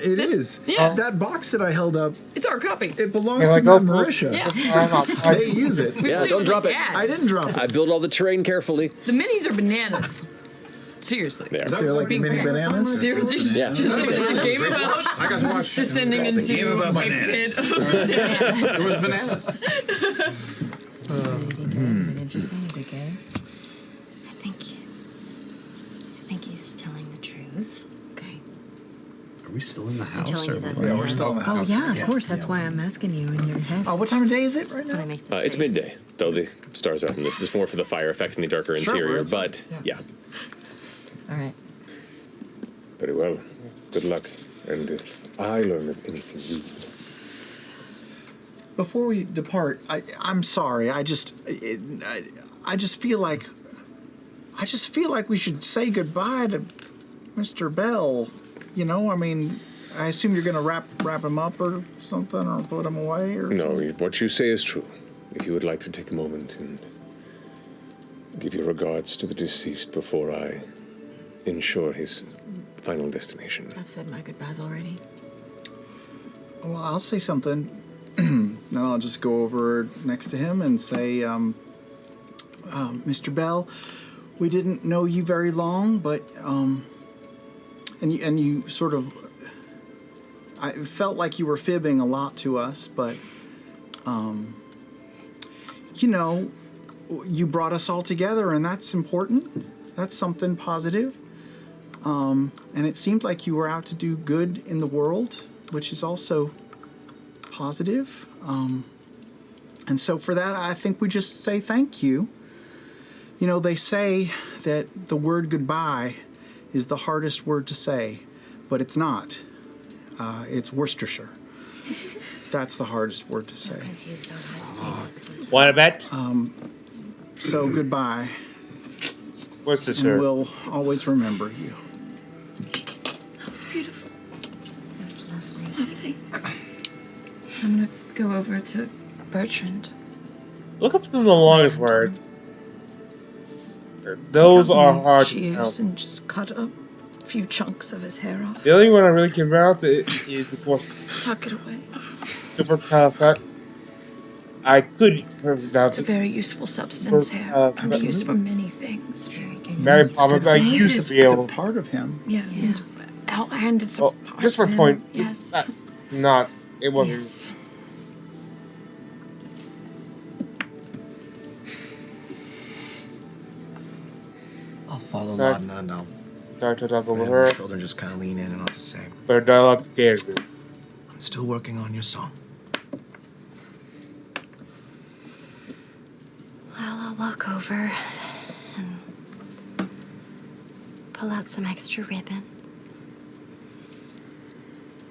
S4: It is.
S10: Yeah.
S4: That box that I held up,
S10: It's our copy.
S4: it belongs
S1: Yeah,
S4: to
S1: like,
S4: Marisha.
S10: Yeah.
S4: They use it.
S5: Yeah, don't drop it.
S4: I didn't drop it.
S5: I build all the terrain carefully.
S10: The minis are bananas. Seriously.
S4: They're like mini bananas.
S10: They're just,
S5: Yeah.
S10: just like it's a game about
S6: I got to watch.
S10: descending into
S4: game about
S10: a
S4: bananas.
S10: pit of bananas.
S6: It was bananas.
S2: Interesting. Is it gay?
S14: I think he's telling the truth.
S2: Okay.
S6: Are we still in the house?
S14: telling you
S6: or
S14: that
S6: what?
S4: Yeah, we're still in the
S2: Oh
S4: house.
S2: yeah, of course. That's why I'm asking you in your head.
S4: Oh, what time of day is it right
S14: But I
S4: now?
S14: make this
S5: It's
S14: face.
S5: midday, though the stars are up, and this is more for the fire effect and the darker
S4: Sure,
S5: interior.
S4: we're inside.
S5: But yeah,
S2: All right.
S11: Very well. Good luck. And if I learn of anything new,
S4: Before we depart, I'm sorry. I just feel like we should say goodbye to Mr. Bell. You know, I mean, I assume you're gonna wrap him up or something, or put him away, or
S11: no, what you say is true. If you would like to take a moment and give your regards to the deceased before I ensure his final destination.
S2: I've said my goodbyes already.
S4: Well, I'll say something. Then I'll just go over next to him and say, Mr. Bell, we didn't know you very long, but and you sort of, I felt like you were fibbing a lot to us, but you know, you brought us all together, and that's important. That's something positive. And it seemed like you were out to do good in the world, which is also positive. And so for that, I think we just say thank you. You know, they say that the word goodbye is the hardest word to say, but it's not. It's Worcestershire. That's the hardest word to say.
S14: Confused on how to say that sometimes.
S1: Want to bet?
S4: So goodbye.
S1: Worcestershire.
S4: And we'll always remember you.
S10: That was beautiful.
S14: It was lovely.
S10: Lovely. I'm gonna go over to Bertrand.
S1: Look up some of the longest words. Those are hard to
S10: Shears
S1: pronounce.
S10: and just cut a few chunks of his hair off.
S1: The only one I really can pronounce is, of course,
S10: Tuck it away.
S1: super perfect. I could pronounce
S10: It's a
S1: it.
S10: very useful substance, hair. It's used for many things.
S1: Mary Poppins. I used to be able to.
S4: Part of him.
S10: Yeah. It's, and it's a
S1: Well,
S10: part
S1: just for
S10: of him.
S1: point.
S10: Yes.
S1: Not. It wasn't.
S10: Yes.
S8: I'll follow
S1: Sorry.
S8: Laudna and I'll
S1: Sorry to talk over
S8: grab
S1: her.
S8: her shoulder and just kind of lean in and I'll just say,
S1: But her dialogue scares me.
S8: I'm still working on your song.
S14: Well, I'll walk over and pull out some extra ribbon.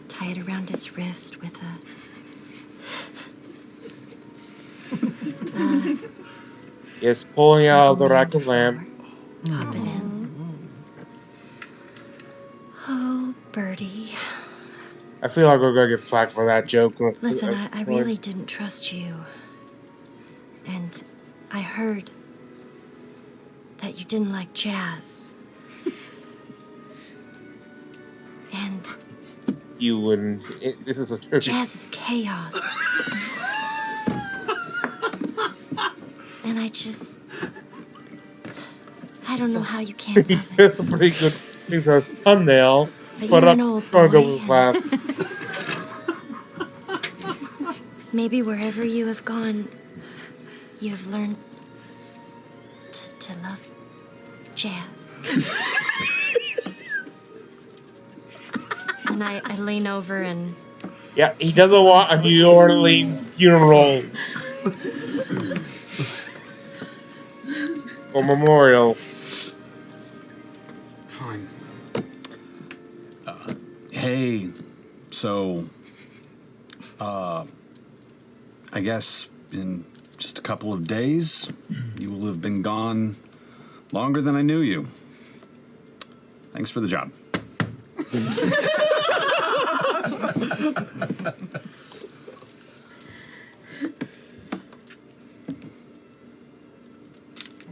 S14: Tie it around his wrist with a
S1: Yes, pulling out of the rack of lamb.
S14: pop it in. Oh, Birdie.
S1: I feel like we're gonna get flack for that joke.
S14: Listen, I really didn't trust you. And I heard that you didn't like jazz. And
S1: You wouldn't. This is a tribute.
S14: jazz is chaos. And I don't know how you can't love it.
S1: That's a pretty good thing for a thumbnail.
S14: But
S1: But
S14: you're
S1: I'm
S14: an old
S1: gonna go
S14: boy.
S1: with laugh.
S14: Maybe wherever you have gone, you have learned to love jazz. And I lean over and
S1: Yeah, he doesn't want a New Orleans funeral or memorial.
S6: Fine. Hey, so, I guess in just a couple of days, you will have been gone longer than I knew you. Thanks for the job.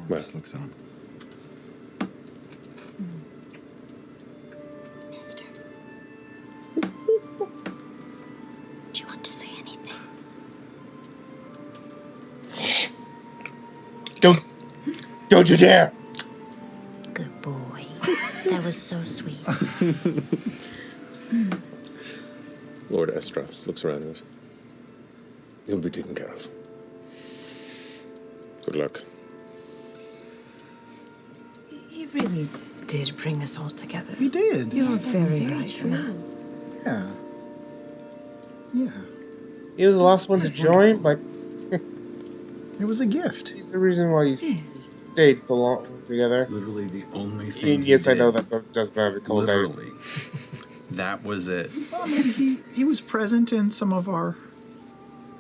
S12: Wes looks on.
S14: Mister. Do you want to say anything?
S1: Don't you dare!
S14: Good boy. That was so sweet.
S11: Lord Estroth looks around us. You'll be taken care of. Good luck.
S7: He really did bring us all together.
S4: He did.
S7: You're very right in that.
S4: Yeah. Yeah.
S1: He was the last one to join, like,
S4: It was a gift.
S1: he's the reason why you stayed so long together.
S6: Literally the only thing.
S1: And yes,
S6: he
S1: I know
S6: did.
S1: that just about a couple days.
S6: Literally. That was it.
S4: Well, I mean, he was present in some of our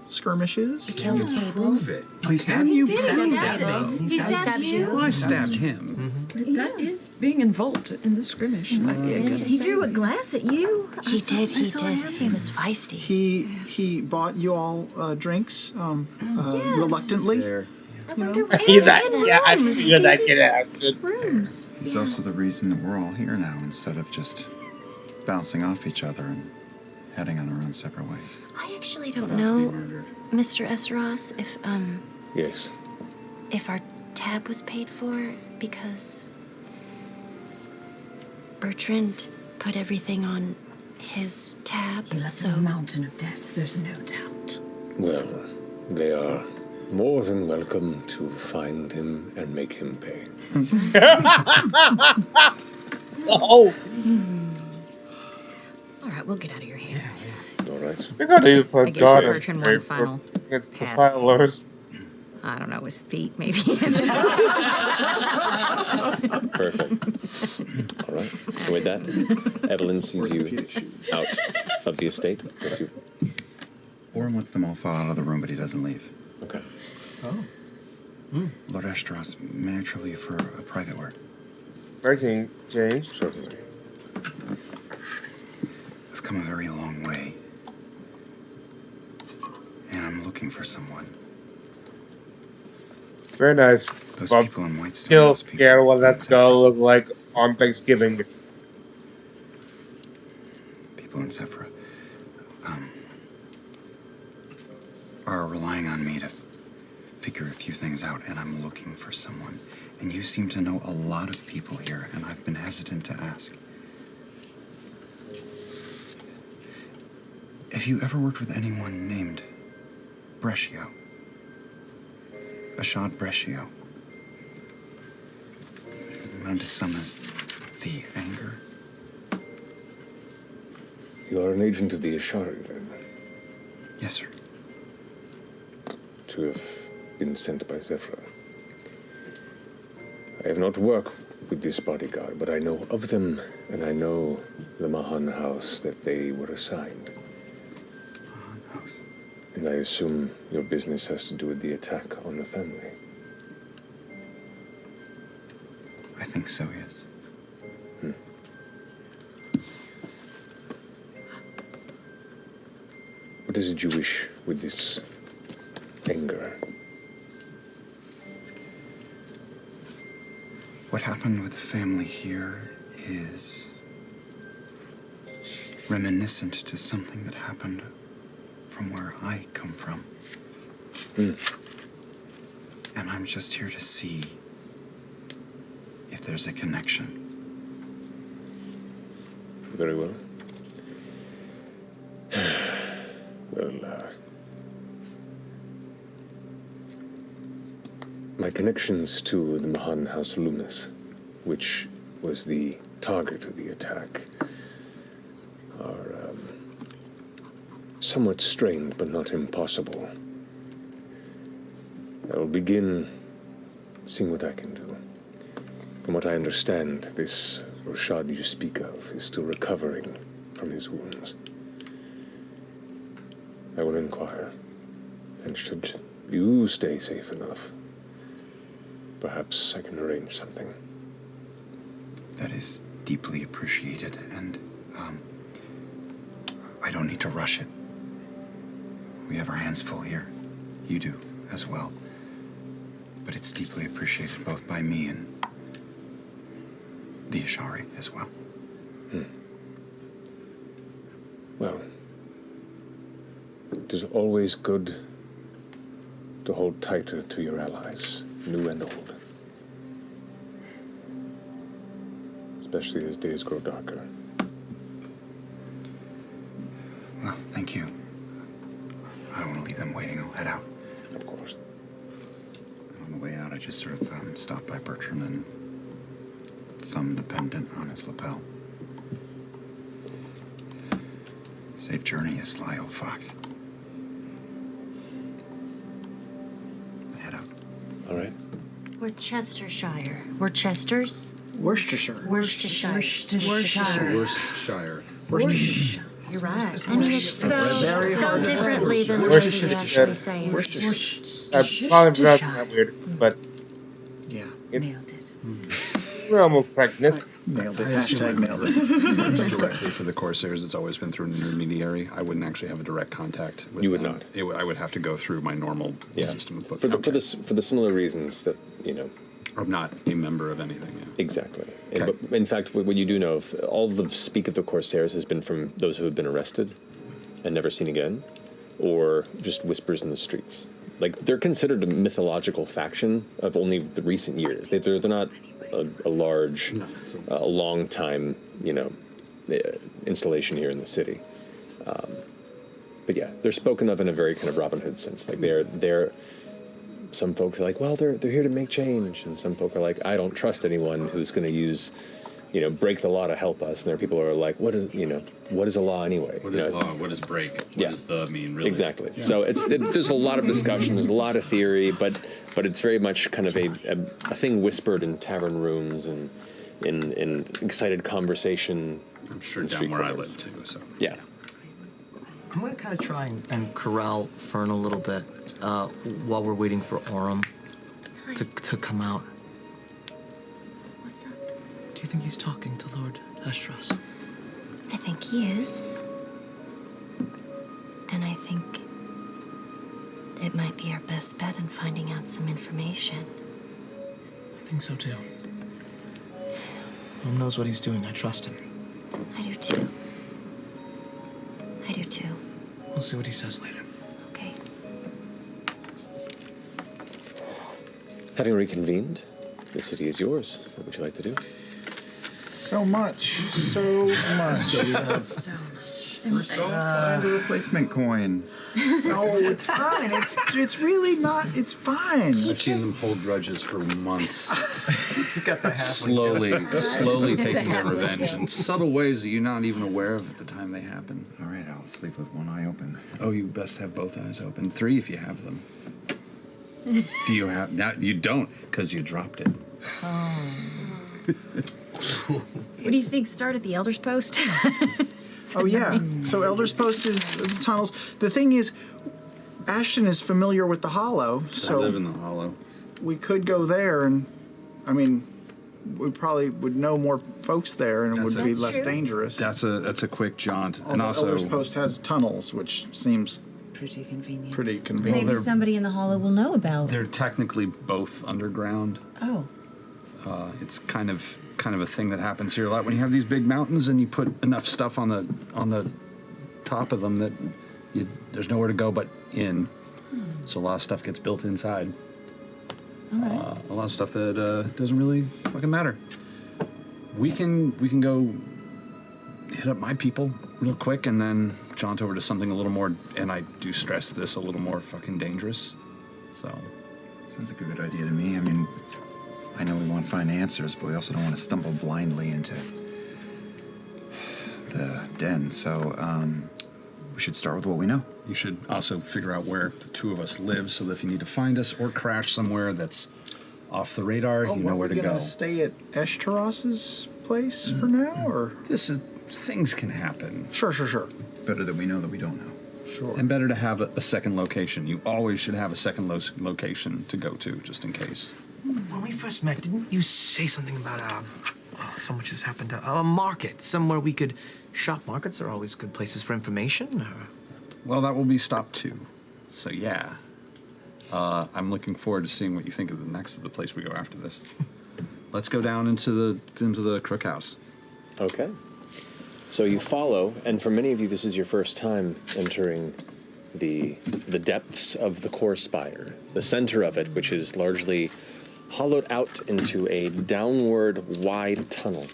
S4: skirmishes.
S14: Kill the table.
S6: Prove it. He stabbed you.
S14: He stabbed you.
S6: Well, I stabbed him.
S7: That is being involved in the skirmish. I gotta
S9: He
S7: say.
S9: threw a glass at you.
S14: He did. He was feisty.
S4: He bought you all drinks reluctantly.
S6: There.
S9: I wonder where
S1: He's that,
S9: in
S1: yeah, I
S9: rooms.
S1: figured that kid asked it.
S9: Rooms.
S12: He's also the reason that we're all here now instead of just bouncing off each other and heading on our own separate ways.
S14: I actually don't know, Mr. Esros,
S11: Yes.
S14: if our tab was paid for, because Bertrand put everything on his tab,
S7: He left
S14: so
S7: a mountain of debt, there's no doubt.
S11: Well, they are more than welcome to find him and make him pay.
S1: Oh!
S2: All right, we'll get out of your hair.
S11: All right.
S1: We're gonna need to
S2: I
S1: put
S2: guess
S1: God
S2: Bertrand one final
S1: against the
S2: pat.
S1: filers.
S2: I don't know, his feet, maybe.
S11: Perfect. All right. And with that, Evelyn sees you out of the estate. As you...
S12: Orin lets them all fall out of the room, but he doesn't leave.
S11: Okay.
S4: Oh.
S12: Lord Estros, may I trouble you for a private word?
S1: I can change.
S11: Certainly.
S12: I've come a very long way. And I'm looking for someone.
S1: Very nice.
S12: Those
S1: Well,
S12: people in Whitestone.
S1: still
S12: those people
S1: scared what
S12: in
S1: that's
S12: Sephra,
S1: gonna look like on Thanksgiving.
S12: People in Sephra are relying on me to figure a few things out, and I'm looking for someone. And you seem to know a lot of people here, and I've been hesitant to ask. Have you ever worked with anyone named Brescio? Ashad Brescio. Known to some as the Anger.
S11: You are an agent of the Ashari, then?
S12: Yes, sir.
S11: To have been sent by Zephyr. I have not worked with this bodyguard, but I know of them, and I know the Mahan house that they were assigned.
S12: Mahan house.
S11: And I assume your business has to do with the attack on the family.
S12: I think so, yes.
S11: What is it you wish with this anger?
S12: What happened with the family here is reminiscent to something that happened from where I come from. And I'm just here to see if there's a connection.
S11: Very well. Well, my connections to the Mahan House Loomis, which was the target of the attack, are somewhat strained but not impossible. I will begin seeing what I can do. From what I understand, this Rashad you speak of is still recovering from his wounds. I will inquire, and should you stay safe enough, perhaps I can arrange something.
S12: That is deeply appreciated, and I don't need to rush it. We have our hands full here. You do as well. But it's deeply appreciated both by me and the Ashari as well.
S11: Well, it is always good to hold tighter to your allies, new and old. Especially as days grow darker.
S12: Well, thank you. I don't want to leave them waiting. I'll head out.
S11: Of course.
S12: On the way out, I just sort of stopped by Bertrand and thumbed the pendant on his lapel. Safe journey, you sly old fox. I head out.
S11: All right.
S14: Worcestershire. Worcesters?
S4: Worcestershire.
S14: Worcestershire.
S6: Worcestershire.
S14: Worcestershire. You're right. I mean, it's spelled
S4: Very
S14: so
S4: hard to say.
S14: differently than the way you actually say it.
S1: I probably pronounced that weird, but
S4: Yeah.
S2: Nailed it.
S1: realm of practice.
S4: Nailed it. Hashtag nailed it.
S6: Directly for the Corsairs, it's always been through an intermediary. I wouldn't actually have a direct contact with
S5: You would
S6: them.
S5: not.
S6: I would have to go through my normal system of book
S5: For
S6: contact.
S5: the similar reasons that, you know.
S6: I'm not a member of anything. Yeah.
S5: Exactly.
S6: Okay.
S5: But in fact, what you do know, all the speak of the Corsairs has been from those who have been arrested and never seen again, or just whispers in the streets. Like, they're considered a mythological faction of only the recent years. They're not a large, a long time, you know, installation here in the city. But yeah, they're spoken of in a very kind of Robin Hood sense. Like they're some folks are like, well, they're here to make change, and some folk are like, I don't trust anyone who's going to use, you know, break the law to help us. And there are people who are like, what is a law anyway?
S6: What is law? What is break? What does the mean, really?
S5: Exactly.
S6: Yeah.
S5: So there's a lot of discussion, there's a lot of theory, but it's very much kind of a thing whispered in tavern rooms and in excited conversation.
S6: I'm sure down where I live too. So
S5: yeah.
S15: I'm going to kind of try and corral Fern a little bit while we're waiting for Aurum to come out.
S14: What's up?
S15: Do you think he's talking to Lord Estros?
S14: I think he is. And I think it might be our best bet in finding out some information.
S15: I think so too. Aurum knows what he's doing. I trust him.
S14: I do too. I do too.
S15: We'll see what he says later.
S14: Okay.
S5: Having reconvened, the city is yours. What would you like to do?
S4: So much. So much.
S12: We're still signed the replacement coin.
S4: No, it's fine. It's really not. It's fine.
S6: I've seen them hold grudges for months.
S12: He's got the
S6: slowly taking their revenge in subtle ways that you're not even aware of at the time they happen.
S12: All right, I'll sleep with one eye open.
S6: Oh, you best have both eyes open. 3 if you have them. Do you have? Now you don't, because you dropped it.
S2: What do you think started the Elder's Post?
S4: Oh, yeah. So Elder's Post is the tunnels. The thing is, Ashton is familiar with the Hollow, so
S6: I live in the Hollow.
S4: we could go there, and I mean, we probably would know more folks there, and it would be less dangerous.
S6: That's a quick jaunt, and
S4: Although
S6: also
S4: Elder's Post has tunnels, which seems
S2: pretty convenient.
S4: Pretty convenient.
S13: Maybe somebody in the hollow will know about.
S6: they're technically both underground.
S13: Oh.
S6: It's kind of a thing that happens here a lot when you have these big mountains and you put enough stuff on the top of them that there's nowhere to go but in. So a lot of stuff gets built inside.
S13: Okay.
S6: A lot of stuff that doesn't really fucking matter. We can go hit up my people real quick and then jaunt over to something a little more, and I do stress this, a little more fucking dangerous. So
S12: sounds like a good idea to me. I mean, I know we want to find answers, but we also don't want to stumble blindly into the den. So we should start with what we know.
S6: You should also figure out where the two of us live, so that if you need to find us or crash somewhere that's off the radar, you know where to go.
S4: Stay at Eshtaros's place for now, or
S6: things can happen.
S4: Sure.
S12: Better that we know that we don't know.
S4: Sure.
S6: And better to have a second location. You always should have a second location to go to, just in case.
S8: When we first met, didn't you say something about so much has happened? A market, somewhere we could shop. Markets are always good places for information. Or?
S6: Well, that will be stop 2. So yeah, I'm looking forward to seeing what you think of the place we go after this. Let's go down into the Crook House.
S5: Okay. So you follow, and for many of you, this is your first time entering the depths of the core spire, the center of it, which is largely hollowed out into a downward wide tunnel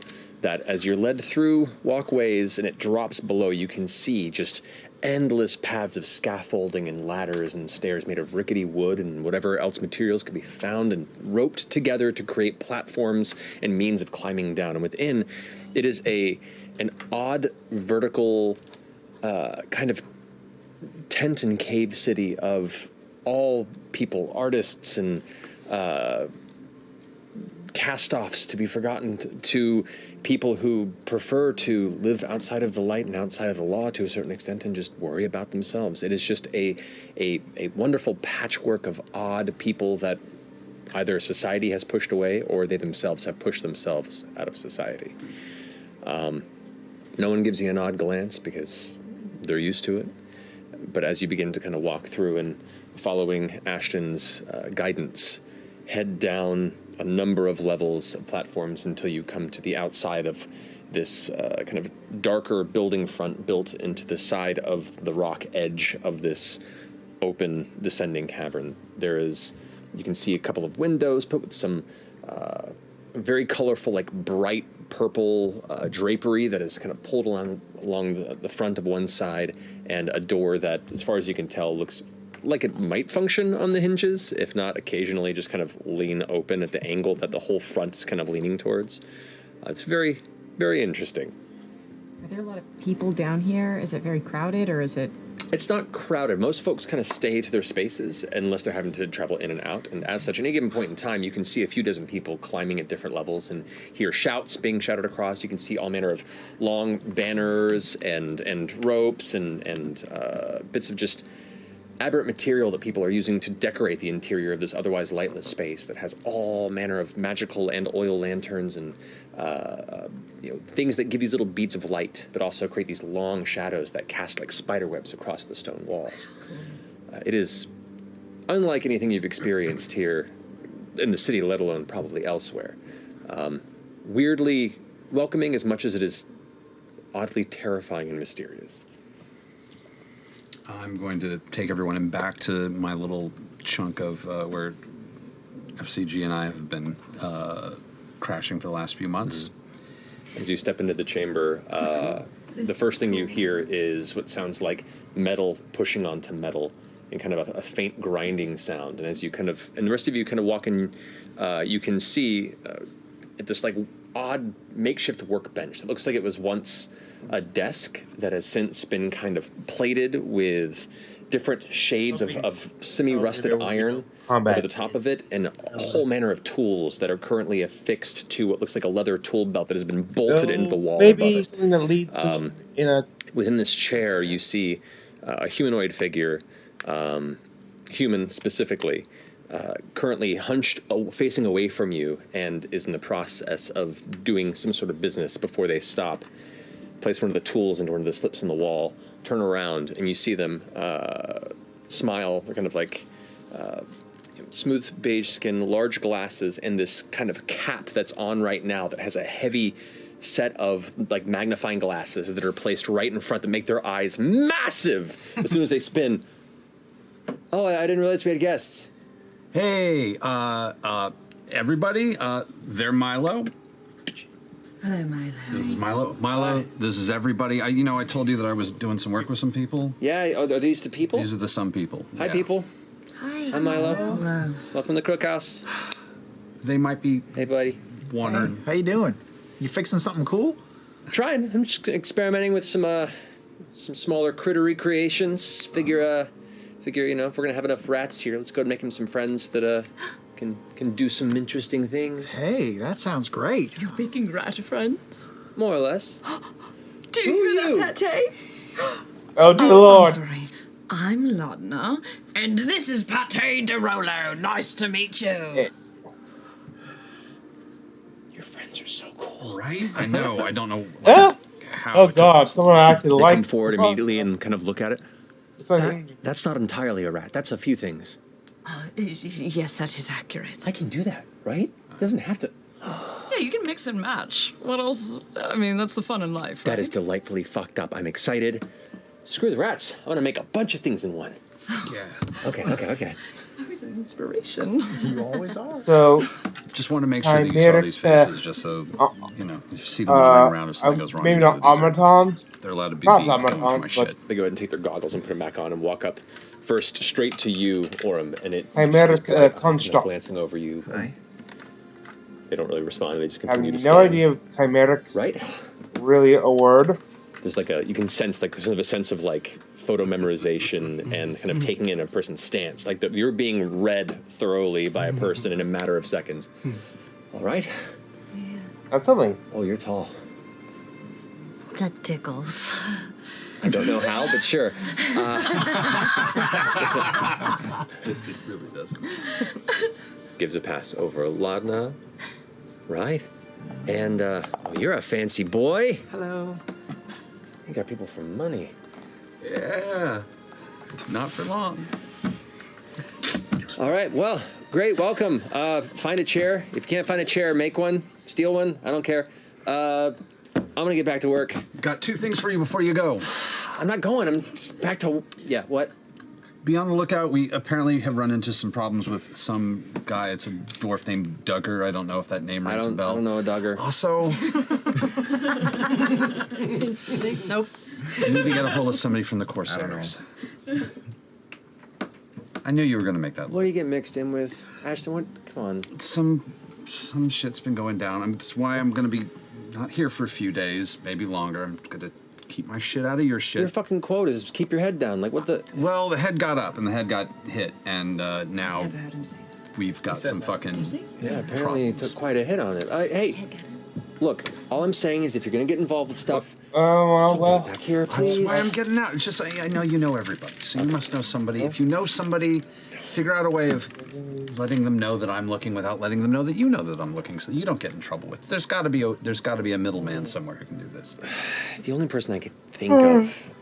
S5: that, as you're led through walkways and it drops below, you can see just endless paths of scaffolding and ladders and stairs made of rickety wood and whatever else materials could be found and roped together to create platforms and means of climbing down. And within, it is an odd vertical kind of tent and cave city of all people, artists and cast-offs to be forgotten, to people who prefer to live outside of the light and outside of the law to a certain extent and just worry about themselves. It is just a wonderful patchwork of odd people that either society has pushed away or they themselves have pushed themselves out of society. No one gives you an odd glance because they're used to it. But as you begin to kind of walk through and following Ashton's guidance, head down a number of levels of platforms until you come to the outside of this kind of darker building front built into the side of the rock edge of this open descending cavern. You can see a couple of windows put with some very colorful, like bright purple drapery that is kind of pulled along the front of one side, and a door that, as far as you can tell, looks like it might function on the hinges, if not occasionally just kind of lean open at the angle that the whole front is kind of leaning towards. It's very, very interesting.
S2: Are there a lot of people down here? Is it very crowded, or is it...
S5: It's not crowded. Most folks kind of stay to their spaces unless they're having to travel in and out. And as such, at any given point in time, you can see a few dozen people climbing at different levels and hear shouts being shouted across. You can see all manner of long banners and ropes and bits of just aberrant material that people are using to decorate the interior of this otherwise lightless space that has all manner of magical and oil lanterns and things that give these little beads of light, but also create these long shadows that cast like spider webs across the stone walls. It is unlike anything you've experienced here in the city, let alone probably elsewhere. Weirdly welcoming as much as it is oddly terrifying and mysterious.
S6: I'm going to take everyone back to my little chunk of where F.C.G. and I have been crashing for the last few months.
S5: As you step into the chamber, the first thing you hear is what sounds like metal pushing onto metal in kind of a faint grinding sound. And as you and the rest of you kind of walk in, you can see at this like odd makeshift workbench that looks like it was once a desk that has since been kind of plated with different shades of semi-rusted iron over the top of it, and a whole manner of tools that are currently affixed to what looks like a leather tool belt that has been bolted into the wall above it.
S1: Something that leads to
S5: Within this chair, you see a humanoid figure, human specifically, currently hunched, facing away from you, and is in the process of doing some sort of business before they stop. Place one of the tools into one of the slips in the wall, turn around, and you see them smile. They're kind of like smooth beige skin, large glasses, and this kind of cap that's on right now that has a heavy set of like magnifying glasses that are placed right in front that make their eyes massive as soon as they spin. Oh, I didn't realize we had guests.
S6: Hey, everybody, they're Milo.
S9: Hello, Milo.
S6: This is Milo. Milo, this is everybody. I told you that I was doing some work with some people.
S5: Yeah, are these the people?
S6: These are the some people.
S5: Hi, people.
S14: Hi.
S5: I'm Milo.
S9: Hello.
S5: Welcome to the Crook House.
S6: They might be.
S5: Hey, buddy.
S6: Wondering.
S4: Hey, how you doing? You fixing something cool?
S5: Trying. I'm just experimenting with some smaller crittery creations. Figure, if we're gonna have enough rats here, let's go and make him some friends that can do some interesting things.
S4: Hey, that sounds great.
S10: You're making rat friends?
S5: More or less.
S10: Do you hear that, Pate?
S1: Oh, dear Lord.
S9: I'm sorry.
S7: I'm Laudna, and this is Pate de Rolo. Nice to meet you.
S5: Your friends are so cool.
S6: Right? I know. I don't know how.
S1: Oh God! Someone actually
S5: They
S1: liked.
S5: come forward immediately and kind of look at it.
S1: So
S5: That's not entirely a rat. That's a few things.
S7: Yes, that is accurate.
S5: I can do that, right? It doesn't have to.
S7: Yeah, you can mix and match. What else? I mean, that's the fun in life, right?
S5: That is delightfully fucked up. I'm excited. Screw the rats. I want to make a bunch of things in one.
S6: Yeah.
S5: Okay.
S7: Always an inspiration.
S4: You always are.
S1: So,
S6: just want to make sure that you saw these faces, just so you know, if you see them wandering around, if something goes wrong,
S1: maybe
S6: you know
S1: not
S6: that these are-
S1: automatons.
S6: they're allowed to be
S1: Not
S6: beat going for my
S1: automatons, but
S6: shit.
S5: They go ahead and take their goggles and put them back on and walk up first straight to you, Orem, and it.
S1: Chimeric
S5: kind of
S1: construct.
S5: glancing over you.
S12: Hi.
S5: They don't really respond. They just
S1: I have
S5: continue to
S1: no
S5: scan.
S1: idea if chimerics
S5: Right?
S1: really a word.
S5: There's like you can sense like sort of a sense of like photo memorization and kind of taking in a person's stance. Like you're being read thoroughly by a person in a matter of seconds. All right?
S1: That's something.
S5: Oh, you're tall.
S14: That tickles.
S5: I don't know how, but sure.
S6: It really doesn't.
S5: Gives a pass over Laudna. Right? And, oh, you're a fancy boy.
S15: Hello.
S5: You got people for money.
S6: Yeah. Not for long.
S5: All right, well, great, welcome. Find a chair. If you can't find a chair, make one, steal one, I don't care. I'm gonna get back to work.
S6: Got two things for you before you go.
S5: I'm not going, I'm back to, yeah, what?
S6: Be on the lookout. We apparently have run into some problems with some guy. It's a dwarf named Duggar. I don't know if that name rings a bell.
S5: I don't know a Duggar.
S6: Also,
S7: Nope.
S6: I need to get a hold of somebody from the Corsairs. I knew you were going to make that.
S5: What do you get mixed in with? Ashton, what? Come on.
S6: Some shit's been going down. That's why I'm going to be not here for a few days, maybe longer. I'm going to keep my shit out of your shit.
S5: Your fucking quote is keep your head down. Like, what the?
S6: Well, the head got up and the head got hit, and now
S7: Never heard him say
S6: we've got some fucking
S5: Yeah, apparently he took quite a hit on it. Hey, look, all I'm saying is if you're going to get involved with stuff,
S1: well.
S5: back here,
S6: That's
S5: please.
S6: why I'm getting out. It's just I know you know everybody, so you must know somebody. If you know somebody, figure out a way of letting them know that I'm looking without letting them know that you know that I'm looking, so you don't get in trouble with. There's got to be a middleman somewhere who can do this.
S5: The only person I could think of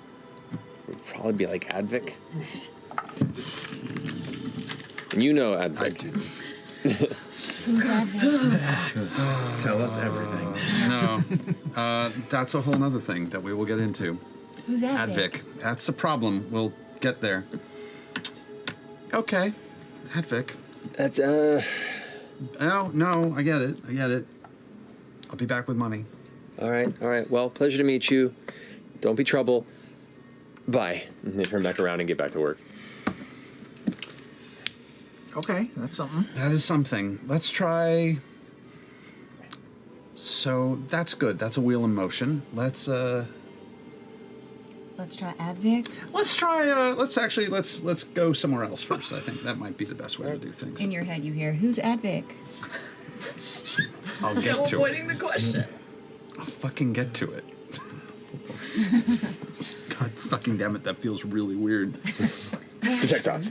S5: would probably be like Advik. And you know Advik.
S6: I do.
S12: Tell us everything.
S6: No, that's a whole nother thing that we will get into.
S2: Who's
S6: Advik. That's the problem. We'll get there. Okay, Advik. No, I get it. I'll be back with money.
S5: All right. Well, pleasure to meet you. Don't be trouble. Bye. And they turn back around and get back to work.
S4: Okay, that's something.
S6: That is something. Let's try. So that's good. That's a wheel in motion. Let's
S2: Let's try Advik.
S6: let's try. Let's go somewhere else first. I think that might be the best way to do things.
S2: In your head, you hear, "Who's Advik?"
S6: I'll get to it.
S7: avoiding the question.
S6: I'll fucking get to it. God fucking damn it, that feels really weird.
S5: Detect dots.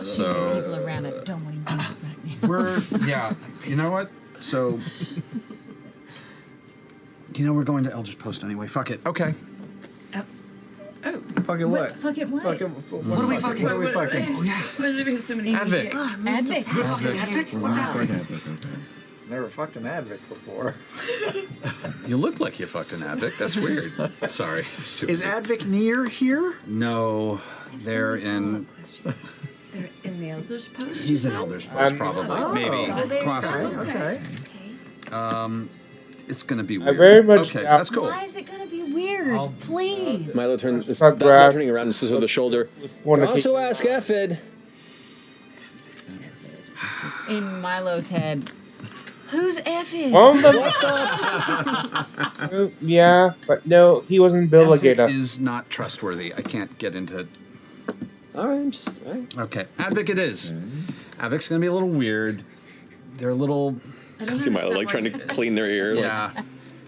S6: So
S2: People around it don't want to use it right now.
S6: yeah. You know what? So we're going to Eldritch Post anyway. Fuck it. Okay.
S4: Fucking what?
S2: Fucking what?
S4: Fucking
S12: What are we fucking?
S4: What are we fucking?
S12: Oh yeah.
S7: Why do we have so many?
S6: Advik.
S2: Advik.
S12: You're fucking Advik? What's happening?
S4: Never fucked an Advik before.
S6: You look like you fucked an Advik. That's weird. Sorry.
S4: Is Advik near here?
S6: No, they're in.
S7: They're in the Elders Post.
S6: He's in Elders Post, probably. Maybe.
S4: Okay,
S6: Possibly.
S4: okay.
S6: It's gonna be
S1: I
S6: weird.
S1: very much
S6: Okay,
S1: doubt-
S6: that's cool.
S2: Why is it gonna be weird? Please.
S5: Milo turns,
S1: Fuck
S5: not
S1: grass.
S5: turning around, just over the shoulder.
S1: Wanna
S5: Also
S1: kick-
S5: ask Ephid.
S2: In Milo's head, who's Effie?
S1: Yeah, but no, he wasn't Bill
S6: Advik
S1: Gator.
S6: is not trustworthy. I can't get into.
S5: All right, all right.
S6: Okay, Advik it is. Advik's gonna be a little weird. They're a little.
S5: See Milo like trying to clean their ear.
S6: Yeah.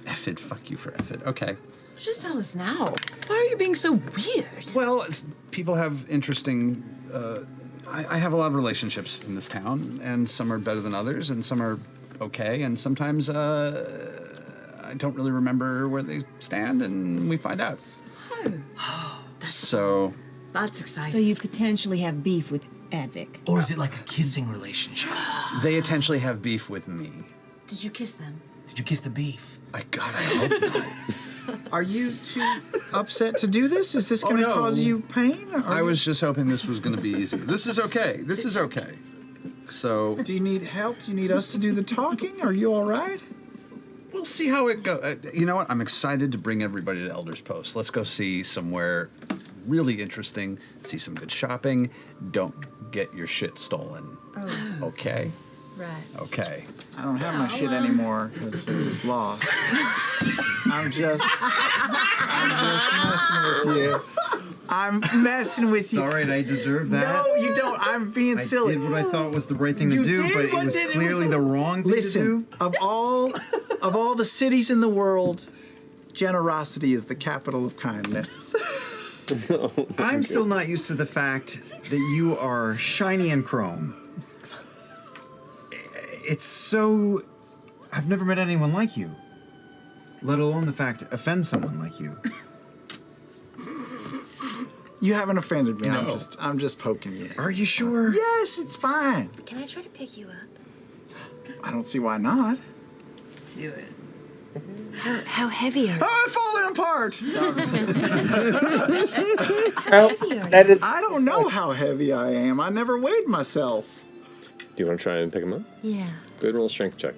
S6: Effid, fuck you for effid. Okay.
S7: Just tell us now. Why are you being so weird?
S6: Well, people have interesting. I have a lot of relationships in this town, and some are better than others, and some are okay, and sometimes I don't really remember where they stand, and we find out.
S7: Oh.
S6: So.
S7: That's exciting.
S2: So you potentially have beef with Advic.
S8: Or is it like a kissing relationship?
S6: They potentially have beef with me.
S14: Did you kiss them?
S8: Did you kiss the beef?
S6: I hope not.
S4: Are you too upset to do this? Is this going to cause you pain?
S6: I was just hoping this was going to be easy. This is okay. This is okay. So.
S4: Do you need help? Do you need us to do the talking? Are you all right?
S6: We'll see how it goes. You know what? I'm excited to bring everybody to Elder's Post. Let's go see somewhere really interesting, see some good shopping. Don't get your shit stolen.
S14: Oh.
S6: Okay?
S14: Right.
S6: Okay.
S4: I don't have my shit anymore because it was lost. I'm just messing with you. I'm messing with you.
S12: It's all right, I deserve that.
S4: No, you don't. I'm being silly.
S12: I did what I thought was the right thing to do, but it was clearly the wrong thing to do.
S4: Of all the cities in the world, generosity is the capital of kindness.
S12: I'm still not used to the fact that you are shiny and chrome. It's so... I've never met anyone like you. Let alone the fact to offend someone like you.
S4: You haven't offended me.
S12: No.
S4: I'm just poking you.
S12: Are you sure?
S4: Yes, it's fine.
S14: Can I try to pick you up?
S4: I don't see why not.
S7: Do it.
S14: How heavy are you?
S4: Oh, I'm falling apart.
S14: How heavy are you?
S4: I don't know how heavy I am. I never weighed myself.
S5: Do you want to try and pick him up?
S14: Yeah.
S5: Go ahead and roll a strength check.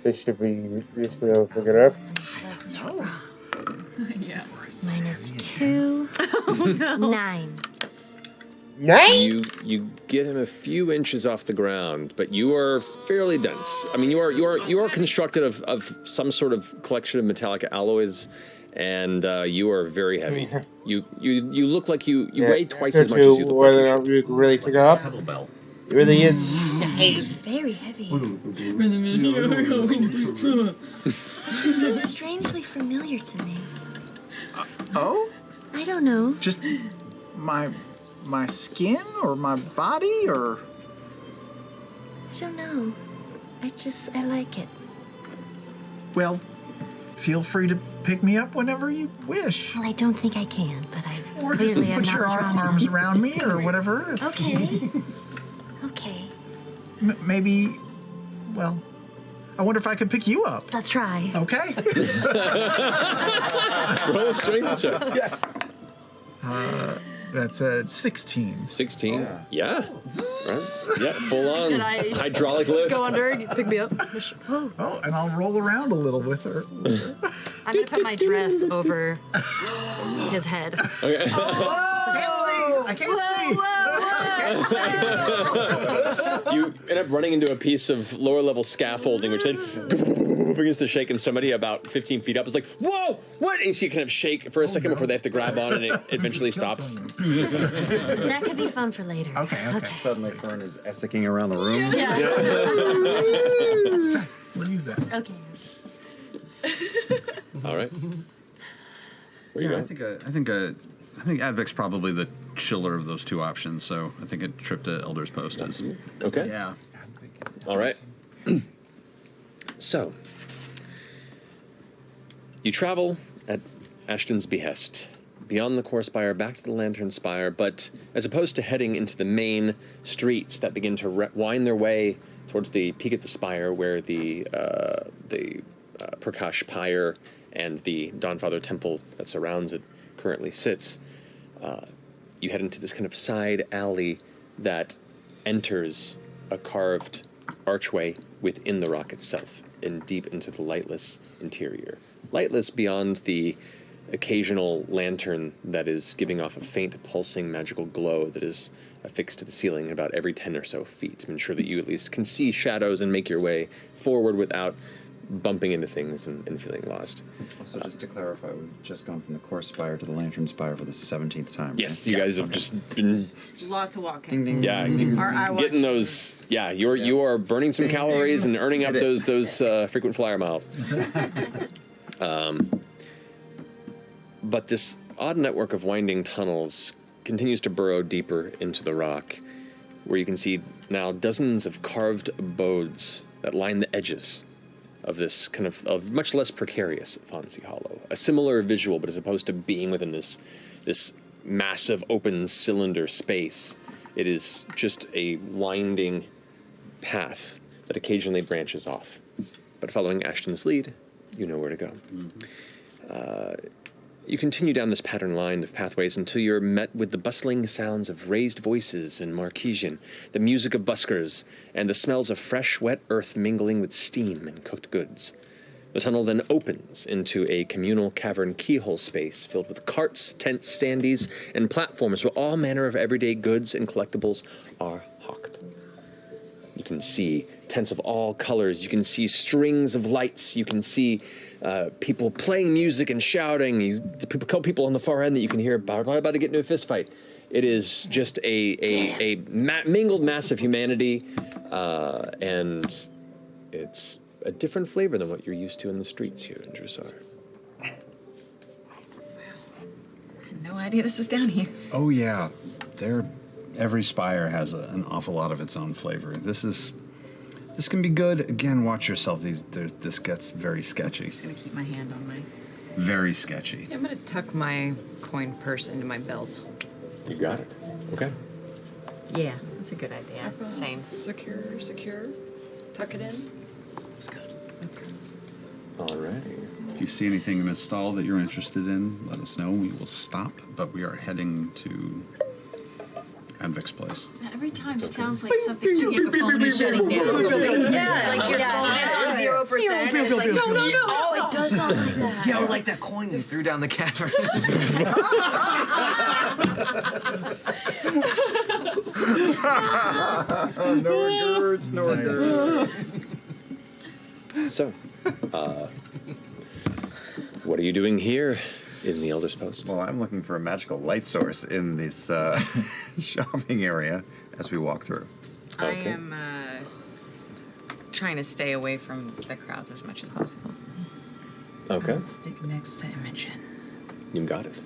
S1: They should be reasonably able to pick it up.
S14: I'm so strong.
S7: Yeah.
S14: -2.
S7: Oh, no.
S14: 9.
S5: You get him a few inches off the ground, but you are fairly dense. I mean, you are constructed of some sort of collection of metallic alloys, and you are very heavy. You look like you weigh twice as much as you look like you should.
S1: You can really pick up.
S6: Kettlebell.
S1: It really is.
S14: Very heavy. She feels strangely familiar to me.
S4: Oh?
S14: I don't know.
S4: Just my skin or my body or...
S14: I don't know. I like it.
S4: Well, feel free to pick me up whenever you wish.
S14: Well, I don't think I can, but I
S4: Or just
S14: clearly am
S4: put
S14: not
S4: your
S14: strong
S4: arms
S14: enough.
S4: around me or whatever. if-
S14: Okay. Okay.
S4: Maybe, well, I wonder if I could pick you up.
S14: Let's try.
S4: Okay.
S5: Roll a strength check.
S4: That's a 16.
S5: 16? Yeah. Right. Yeah, full on
S7: Can I
S5: hydraulic
S7: just
S5: lift.
S7: go under and pick me up?
S4: Oh, and I'll roll around a little with her.
S9: I'm gonna put my dress over his head.
S5: Okay.
S4: I can't see.
S5: You end up running into a piece of lower level scaffolding, which then begins to shake, and somebody about 15 feet up is like, "Whoa, what?" And you kind of shake for a second before they have to grab on, and it eventually stops.
S14: That could be fun for later.
S12: Okay. Suddenly Fern is essicking around the room.
S4: We'll use that.
S14: Okay.
S5: All right. Where you
S6: Yeah,
S5: going?
S6: I think Advic's probably the chiller of those two options, so I think a trip to Elder's Post is.
S5: Okay.
S6: Yeah.
S5: All right. So, you travel at Ashton's behest, beyond the core spire, back to the lantern spire, but as opposed to heading into the main streets that begin to wind their way towards the peak at the spire where the Prakash Pyre and the Dawnfather Temple that surrounds it currently sits, you head into this kind of side alley that enters a carved archway within the rock itself and deep into the lightless interior. Lightless beyond the occasional lantern that is giving off a faint pulsing magical glow that is affixed to the ceiling about every 10 or so feet to ensure that you at least can see shadows and make your way forward without bumping into things and feeling lost.
S12: Also, just to clarify, we've just gone from the core spire to the lantern spire for the 17th time. Right?
S5: Yes, you guys have just been
S9: Lots of walking.
S12: Ding, ding,
S5: Yeah,
S12: ding, ding.
S9: Our eye
S5: getting
S9: watch.
S5: those. Yeah, you are burning some calories and earning up those frequent flyer miles. But this odd network of winding tunnels continues to burrow deeper into the rock, where you can see now dozens of carved abodes that line the edges of this kind of much less precarious Fonzie Hollow. A similar visual, but as opposed to being within this massive open cylinder space, it is just a winding path that occasionally branches off. But following Ashton's lead, you know where to go. You continue down this pattern line of pathways until you're met with the bustling sounds of raised voices in Marquesian, the music of buskers, and the smells of fresh, wet earth mingling with steam and cooked goods. The tunnel then opens into a communal cavern keyhole space filled with carts, tents, standees, and platforms where all manner of everyday goods and collectibles are hawked. You can see tents of all colors. You can see strings of lights. You can see people playing music and shouting. People on the far end that you can hear probably about to get into a fist fight. It is just a mingled mass of humanity, and it's a different flavor than what you're used to in the streets here in Drusar.
S2: I had no idea this was down here.
S6: Oh yeah, every spire has an awful lot of its own flavor. This can be good. Again, watch yourself. This gets very sketchy.
S2: I'm just gonna keep my hand on my.
S6: Very sketchy.
S7: I'm gonna tuck my coin purse into my belt.
S5: You got it. Okay.
S2: Yeah, that's a good idea. Same.
S7: Secure. Tuck it in.
S15: That's good.
S5: Alrighty.
S6: If you see anything in this stall that you're interested in, let us know. We will stop, but we are heading to Advic's place.
S2: Every time it sounds like something your phone is shutting down.
S9: Yeah, like your phone is on 0%. And it's like, no.
S14: Oh, it does sound like that.
S8: Yeah, or like that coin we threw down the cavern.
S12: No words.
S5: So, what are you doing here in the Elder's Post?
S12: Well, I'm looking for a magical light source in this shopping area as we walk through.
S2: I am trying to stay away from the crowds as much as possible.
S5: Okay.
S7: I'll stick next to Imogen.
S5: You got it.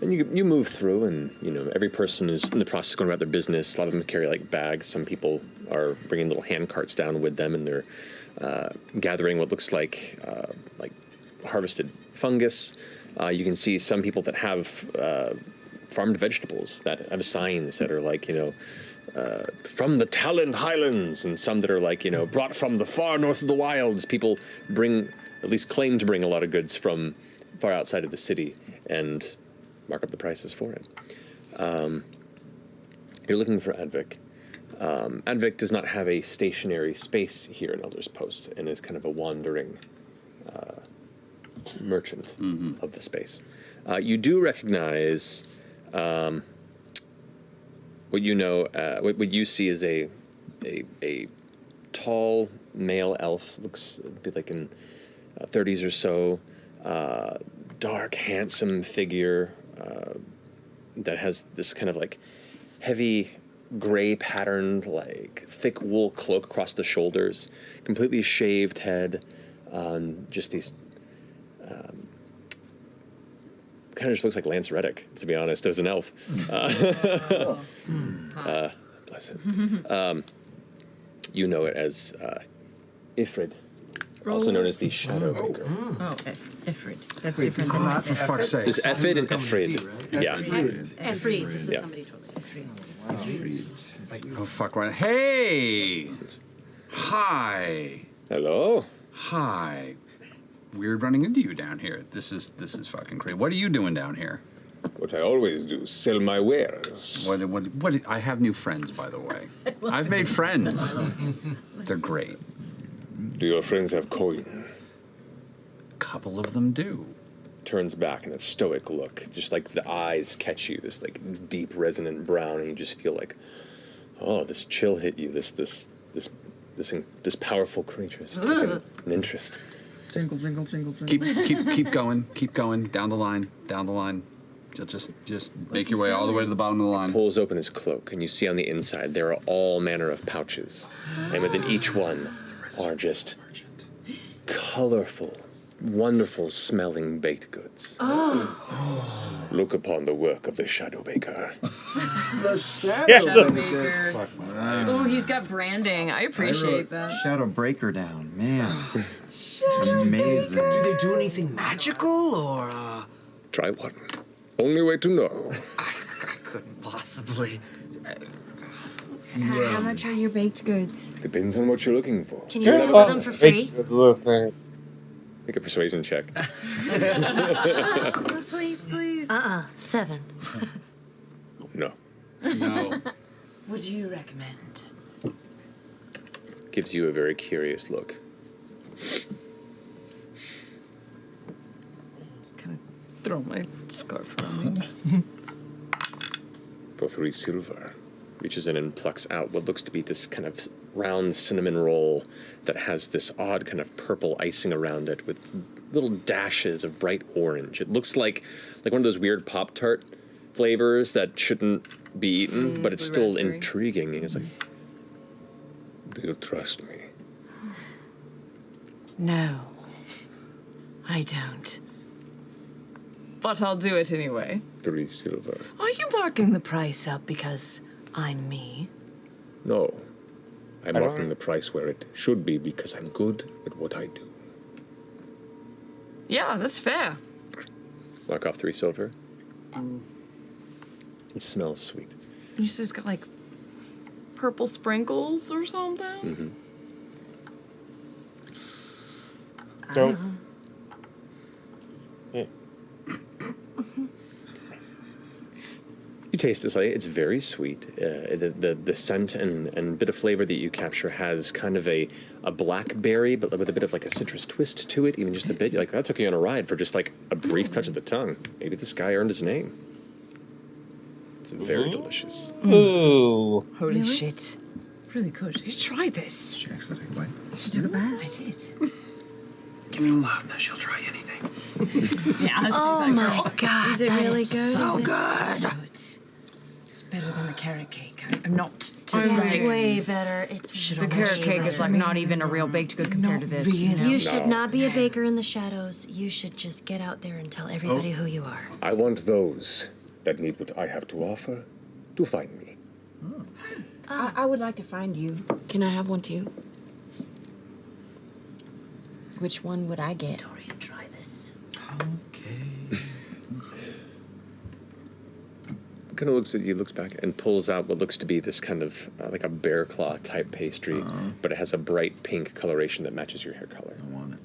S5: And you move through, and every person is in the process of going about their business. A lot of them carry like bags. Some people are bringing little hand carts down with them, and they're gathering what looks like harvested fungus. You can see some people that have farmed vegetables that have signs that are like from the Talon Highlands, and some that are like brought from the far north of the wilds. People at least claim to bring a lot of goods from far outside of the city and mark up the prices for it. You're looking for Advic. Advic does not have a stationary space here in Elder's Post and is kind of a wandering merchant of the space. You do recognize what what you see is a tall male elf, looks a bit like in 30s or so, dark, handsome figure that has this kind of like heavy gray patterned, like thick wool cloak across the shoulders, completely shaved head, just these kind of just looks like Lance Reddick, to be honest, as an elf. Bless him. You know it as Ifrid, also known as the Shadowbreaker.
S2: Oh, Ifrid. That's different.
S6: It's not, for fuck's sake.
S5: There's Ephid and Ifrid. Yeah.
S9: Efri. This is
S5: Yeah.
S9: somebody totally.
S6: Oh fuck! Right. Hey. Hi.
S5: Hello.
S6: Hi. Weird running into you down here. This is fucking crazy. What are you doing down here?
S11: What I always do, sell my wares.
S6: What? I have new friends, by the way. I've made friends. They're great.
S11: Do your friends have coin?
S6: A couple of them do.
S5: Turns back in that stoic look, just like the eyes catch you, this like deep resonant brown, and you just feel like, oh, this chill hit you, this this powerful creature has taken an interest.
S4: Jingle, jingle, jingle, jingle.
S6: Keep going down the line. Just make your way all the way to the bottom of the line.
S5: Pulls open his cloak, and you see on the inside there are all manner of pouches, and within each one are just colorful, wonderful smelling baked goods.
S14: Oh.
S5: Look upon the work of the Shadow Baker.
S10: The Shadow Baker. Oh, he's got branding. I appreciate that.
S12: Shadow Breaker down, man. Amazing.
S8: Do they do anything magical or?
S5: Try one. Only way to know.
S8: I couldn't possibly.
S2: How much are your baked goods?
S5: Depends on what you're looking for.
S2: Can you sell them for free?
S5: Make a persuasion check.
S14: Please, please. 7.
S5: No.
S10: Would you recommend?
S5: Gives you a very curious look.
S7: Throw my scarf around me.
S5: For 3 silver. Reaches in and plucks out what looks to be this kind of round cinnamon roll that has this odd kind of purple icing around it with little dashes of bright orange. It looks like one of those weird Pop-Tart flavors that shouldn't be eaten, but it's still
S7: raspberry.
S5: intriguing. And it's like, do you trust me?
S7: No, I don't. But I'll do it anyway.
S5: 3 silver.
S7: Are you marking the price up because I'm me?
S5: No. I'm marking the price where it should be because I'm good at what I do.
S7: Yeah, that's fair.
S5: Mark off 3 silver. It smells sweet.
S7: You said it's got like purple sprinkles or something?
S5: Mm-hmm.
S1: Don't. Yeah.
S5: You taste this, it's very sweet. The scent and bit of flavor that you capture has kind of a blackberry, but with a bit of like a citrus twist to it, even just a bit. You're like, that took you on a ride for just like a brief touch of the tongue. Maybe this guy earned his name. It's very delicious.
S1: Ooh.
S7: Holy shit. Really good. You tried this.
S12: She actually took a bite.
S7: She took a bite. I did.
S8: Give me a love, now she'll try anything.
S7: Yeah.
S14: Oh my god,
S2: Is it
S14: that
S2: really
S14: is
S2: good?
S14: so
S2: Is it-
S14: good.
S7: It's better than the carrot cake. I'm not.
S14: Yeah, it's way better. It's
S2: The carrot cake is like not even a real baked good compared to this.
S14: You should not be a baker in the shadows. You should just get out there and tell everybody who you are.
S11: I want those that need what I have to offer to find me.
S2: I would like to find you. Can I have one too? Which one would I get?
S14: Dorian, try this.
S8: Okay.
S5: Kind of looks at you, looks back, and pulls out what looks to be this kind of like a bear claw type pastry, but it has a bright pink coloration that matches your hair color.
S12: I want it.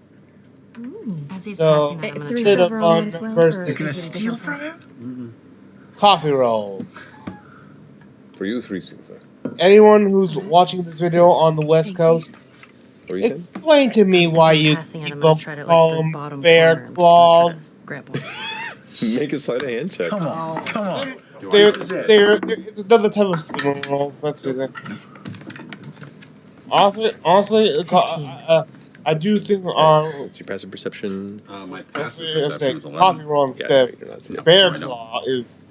S14: As he's
S1: So,
S14: passing that, I'm gonna
S2: Three
S14: try.
S2: silver on that as well?
S1: first
S2: or
S1: thing-
S2: is
S12: Gonna
S2: it a
S12: steal
S2: different
S12: from
S2: price?
S12: him?
S1: Coffee roll.
S5: For you, 3 silver.
S1: Anyone who's watching this video on the West Coast,
S5: What are you saying?
S1: explain to me why
S14: As he's
S1: you
S14: passing it, I'm
S1: people
S14: gonna try to
S1: call
S14: like the
S1: them
S14: bottom
S1: bear
S14: corner. I'm just gonna
S1: claws.
S14: try to grab one.
S5: Make a sleight of hand check.
S12: Come on, come on.
S1: It's another type of cinnamon roll. That's it. Honestly, I do think
S5: What's your passive perception?
S6: My
S1: let's
S6: passive
S1: say,
S6: perception is
S1: coffee
S6: 11.
S1: roll instead.
S5: you're not
S1: The
S5: seeing
S1: bear
S6: I know.
S1: claw is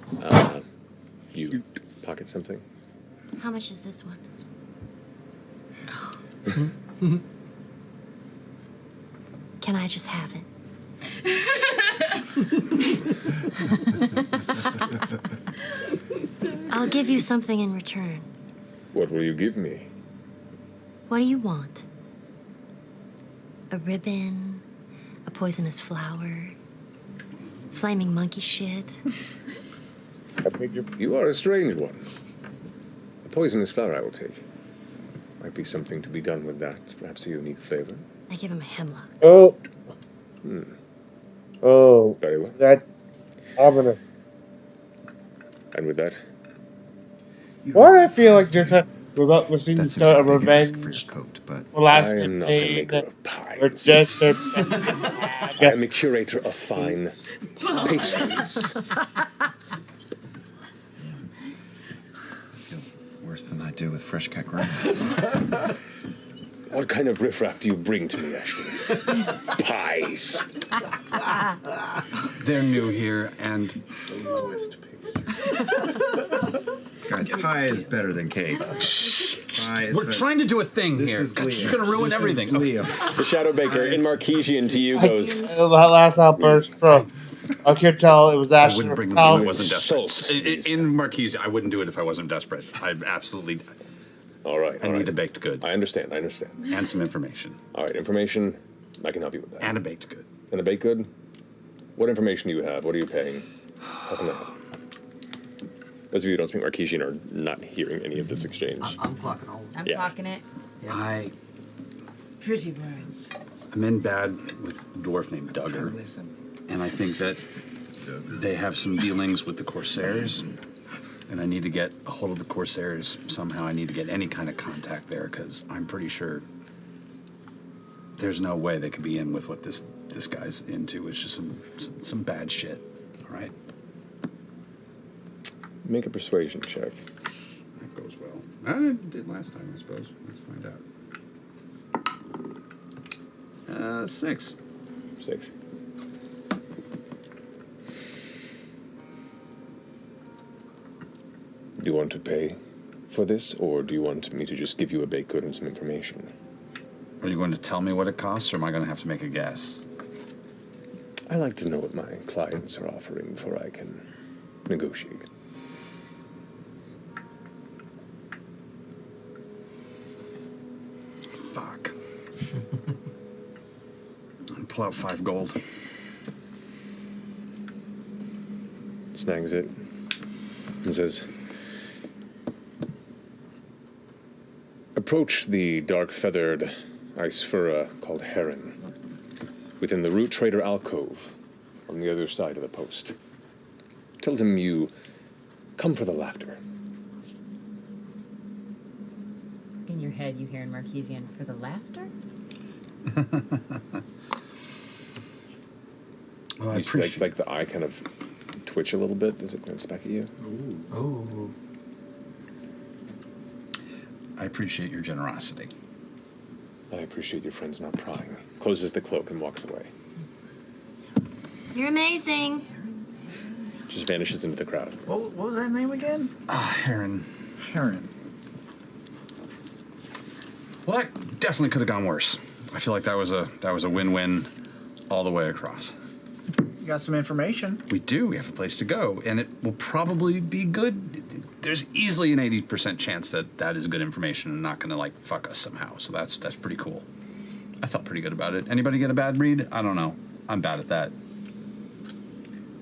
S5: You pocket something.
S14: How much is this one? Can I just have it? I'll give you something in return.
S11: What will you give me?
S14: What do you want? A ribbon? A poisonous flower? Flaming monkey shit?
S11: You are a strange one. A poisonous flower I will take. Might be something to be done with that. Perhaps a unique flavor.
S14: I give him a hemlock.
S1: oh
S11: Very well.
S1: that ominous.
S11: And with that,
S1: Why do I feel like we're seeing
S12: That
S1: the start of
S12: seems like a big ask for
S1: revenge
S12: your coat, but
S1: for last
S11: I am not a
S1: campaign?
S11: maker of pies.
S1: Or just
S11: I am a curator of fine pastries.
S12: worse than I do with fresh cut grass.
S11: What kind of riffraff do you bring to me, Ashton? Pies.
S6: They're new here, and
S12: the lowest pastry. Guys, pie is better than cake.
S6: We're trying to do a thing here. You're going to ruin everything.
S5: The Shadow Baker in Marquesian to you goes.
S1: Last outburst, bro. I could tell it was
S6: I
S1: Ashton.
S6: wouldn't bring them if I wasn't desperate. In Marquise, I wouldn't do it if I wasn't desperate. I absolutely.
S11: All right.
S6: I need a baked good.
S11: I understand.
S6: And some information.
S11: All right, information. I can help you with that.
S6: And a baked good.
S11: And a baked good? What information do you have? What are you paying? How can I help? Those of you who don't speak Marquesian are not hearing any of this exchange.
S15: I'm clocking all.
S9: I'm clocking it. Pretty words.
S6: I'm in bad with a dwarf named Duggar. And I think that they have some dealings with the Corsairs. And I need to get a hold of the Corsairs somehow. I need to get any kind of contact there, because I'm pretty sure there's no way they could be in with what this guy's into. It's just some bad shit. All right?
S11: Make a persuasion check.
S6: That goes well. I did last time, I suppose. Let's find out. 6.
S11: 6. Do you want to pay for this, or do you want me to just give you a baked good and some information?
S6: Are you going to tell me what it costs, or am I going to have to make a guess?
S11: I like to know what my clients are offering before I can negotiate.
S6: Fuck. Pull out 5 gold.
S11: Snags it and says, approach the dark-feathered ice-furra called Heron within the Root Trader alcove on the other side of the post. Tell him you come for the laughter.
S2: In your head, you hear in Marquesian, for the laughter?
S6: Well, I
S11: you see, like the eye kind of twitch a little bit as it glance back at you.
S6: Ooh. I appreciate your generosity.
S11: I appreciate your friends not prying. Closes the cloak and walks away.
S14: You're amazing.
S11: Just vanishes into the crowd.
S4: What was that name again?
S6: Heron.
S4: Heron.
S6: Well, that definitely could have gone worse. I feel like that was a win-win all the way across.
S4: You got some information.
S6: We do. We have a place to go, and it will probably be good. There's easily an 80% chance that that is good information and not going to fuck us somehow. So that's pretty cool. I felt pretty good about it. Anybody get a bad read? I don't know. I'm bad at that.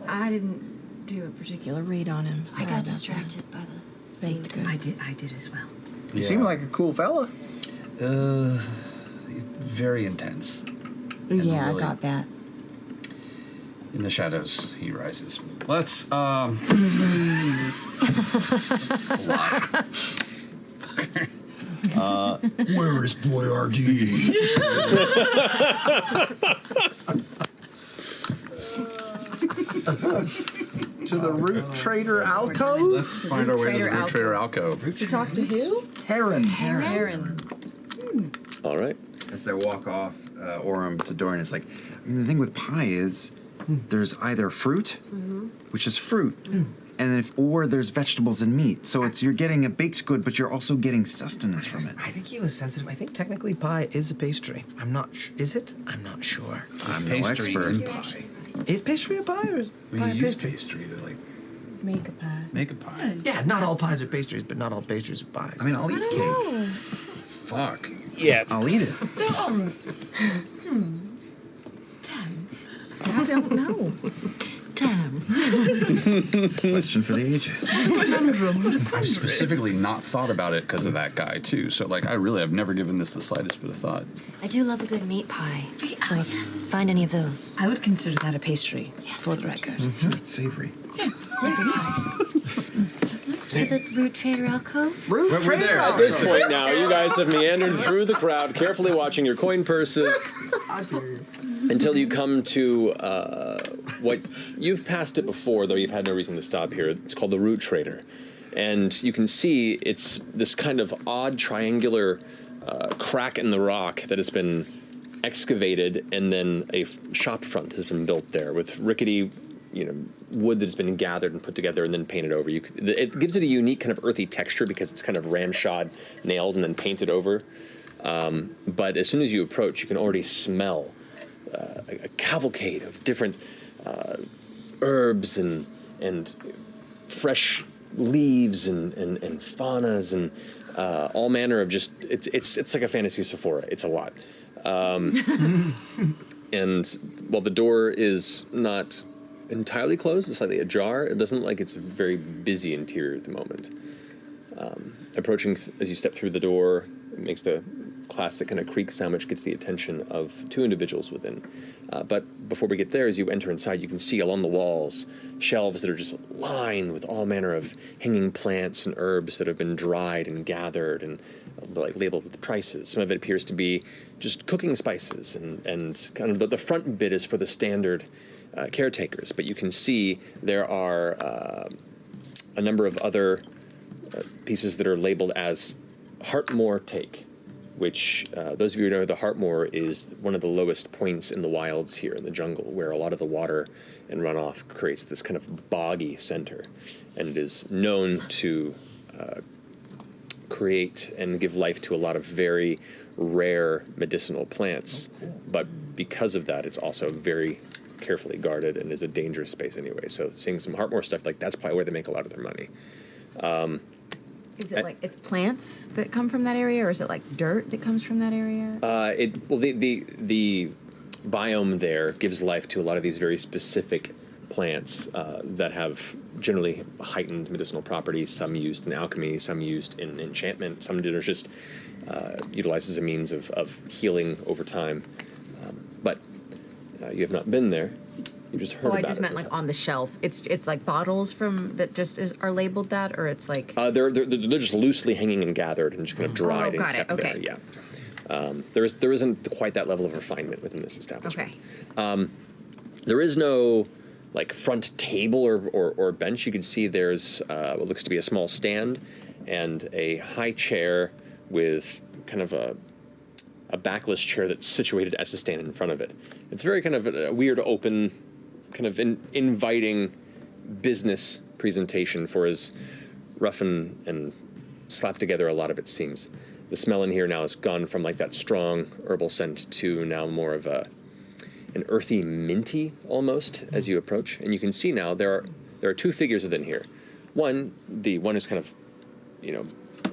S2: I didn't do a particular read on him.
S14: I got distracted by the
S2: baked goods.
S7: I did as well.
S4: You seem like a cool fella.
S6: Very intense.
S2: Yeah,
S6: really,
S2: I got that.
S6: In the shadows, he rises. Let's, it's a lot.
S12: Where is Boyardee?
S4: To the Root Trader alcove?
S6: Let's find our way to the Root Trader alcove.
S2: To talk to who?
S4: Heron.
S2: Heron.
S11: All right.
S12: As they walk off, Orem to Dorian is like, I mean, the thing with pie is there's either fruit, which is fruit, and or there's vegetables and meat. So you're getting a baked good, but you're also getting sustenance from it.
S8: I think he was sensitive. I think technically pie is a pastry. I'm not is it? I'm not sure.
S12: I'm no expert.
S6: Pie.
S8: Is pastry a pie or is pie a pastry?
S6: Pastry to
S2: Make a pie.
S6: make a pie.
S8: Yeah, not all pies are pastries, but not all pastries are pies.
S12: I mean, I'll eat cake.
S6: Fuck.
S11: Yes.
S12: I'll eat it.
S2: I don't know.
S14: Damn.
S12: It's a question for the ages.
S6: I've specifically not thought about it because of that guy, too. So, I really have never given this the slightest bit of thought.
S14: I do love a good meat pie. So if you find any of those.
S7: I would consider that a pastry, for the record.
S12: It's savory.
S14: Savory pies. To the Root Trader alcove?
S6: We're there.
S5: At this point now, you guys have meandered through the crowd, carefully watching your coin purses. Until you come to what you've passed it before, though you've had no reason to stop here. It's called the Root Trader. And you can see it's this kind of odd triangular crack in the rock that has been excavated, and then a shop front has been built there with rickety, wood that has been gathered and put together and then painted over. It gives it a unique kind of earthy texture because it's kind of ramshod, nailed, and then painted over. But as soon as you approach, you can already smell a cavalcade of different herbs and fresh leaves and faunas and all manner of just it's like a fantasy Sephora. It's a lot. And while the door is not entirely closed, it's slightly ajar, it doesn't look like it's a very busy interior at the moment. Approaching as you step through the door, it makes the classic kind of creak sound, which gets the attention of two individuals within. But before we get there, as you enter inside, you can see along the walls shelves that are just lined with all manner of hanging plants and herbs that have been dried and gathered and labeled with the prices. Some of it appears to be just cooking spices, and kind of the front bit is for the standard caretakers. But you can see there are a number of other pieces that are labeled as Heartmoor Take, which those of you who know the Heartmoor is one of the lowest points in the wilds here in the jungle, where a lot of the water and runoff creates this kind of boggy center, and it is known to create and give life to a lot of very rare medicinal plants. But because of that, it's also very carefully guarded and is a dangerous space anyway. So seeing some Heartmoor stuff, that's probably where they make a lot of their money.
S2: Is it it's plants that come from that area, or is it like dirt that comes from that area?
S5: The biome there gives life to a lot of these very specific plants that have generally heightened medicinal properties. Some used in alchemy, some used in enchantment, some that are just utilized as a means of healing over time. But you have not been there. You just heard about it.
S2: I just meant on the shelf. It's like bottles from that just are labeled that, or it's like
S5: they're just loosely hanging and gathered and just kind of dried and kept there. Yeah. There isn't quite that level of refinement within this establishment.
S2: Okay.
S5: There is no front table or bench. You can see there's what looks to be a small stand and a high chair with kind of a backless chair that's situated as a stand in front of it. It's very kind of a weird, open, kind of inviting business presentation for as rough and slapped together a lot of it seems. The smell in here now has gone from that strong herbal scent to now more of an earthy, minty almost as you approach. And you can see now there are two figures within here. One is kind of,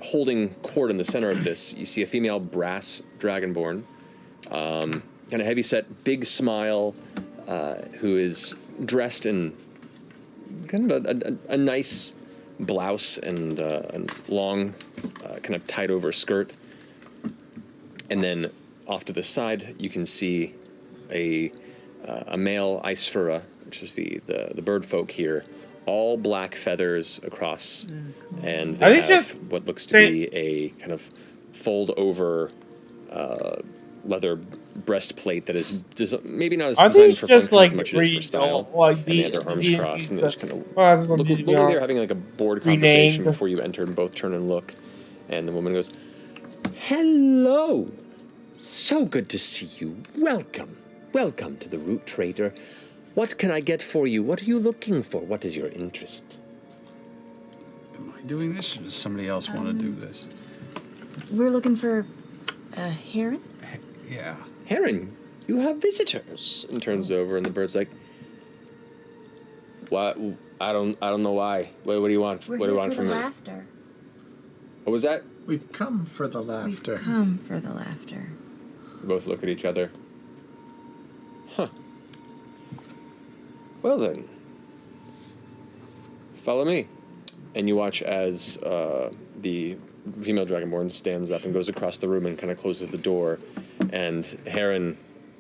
S5: holding court in the center of this. You see a female brass dragonborn, kind of heavy-set, big smile, who is dressed in kind of a nice blouse and long, kind of tied-over skirt. And then off to the side, you can see a male Icefura, which is the bird folk here, all black feathers across, and they have what looks to be a kind of fold-over leather breastplate that is maybe not as designed for function as much as for style. And they have their arms crossed, and they just kind of look like they're having a bored conversation before you enter, and both turn and look. And the woman goes, "Hello! So good to see you. Welcome. Welcome to the Root Trader. What can I get for you? What are you looking for? What is your interest?"
S6: Am I doing this, or does somebody else want to do this?
S2: We're looking for a heron.
S6: Yeah.
S5: Heron, you have visitors. And turns over, and the bird's like, "What? I don't know why. What do you want?
S14: We're
S5: what do you want
S14: here
S5: from
S14: for
S5: me?"
S14: the laughter.
S5: What was that?
S4: We've come for the laughter.
S2: We've come for the laughter.
S5: We both look at each other. Huh. Well then, follow me. And you watch as the female dragonborn stands up and goes across the room and kind of closes the door, and Heron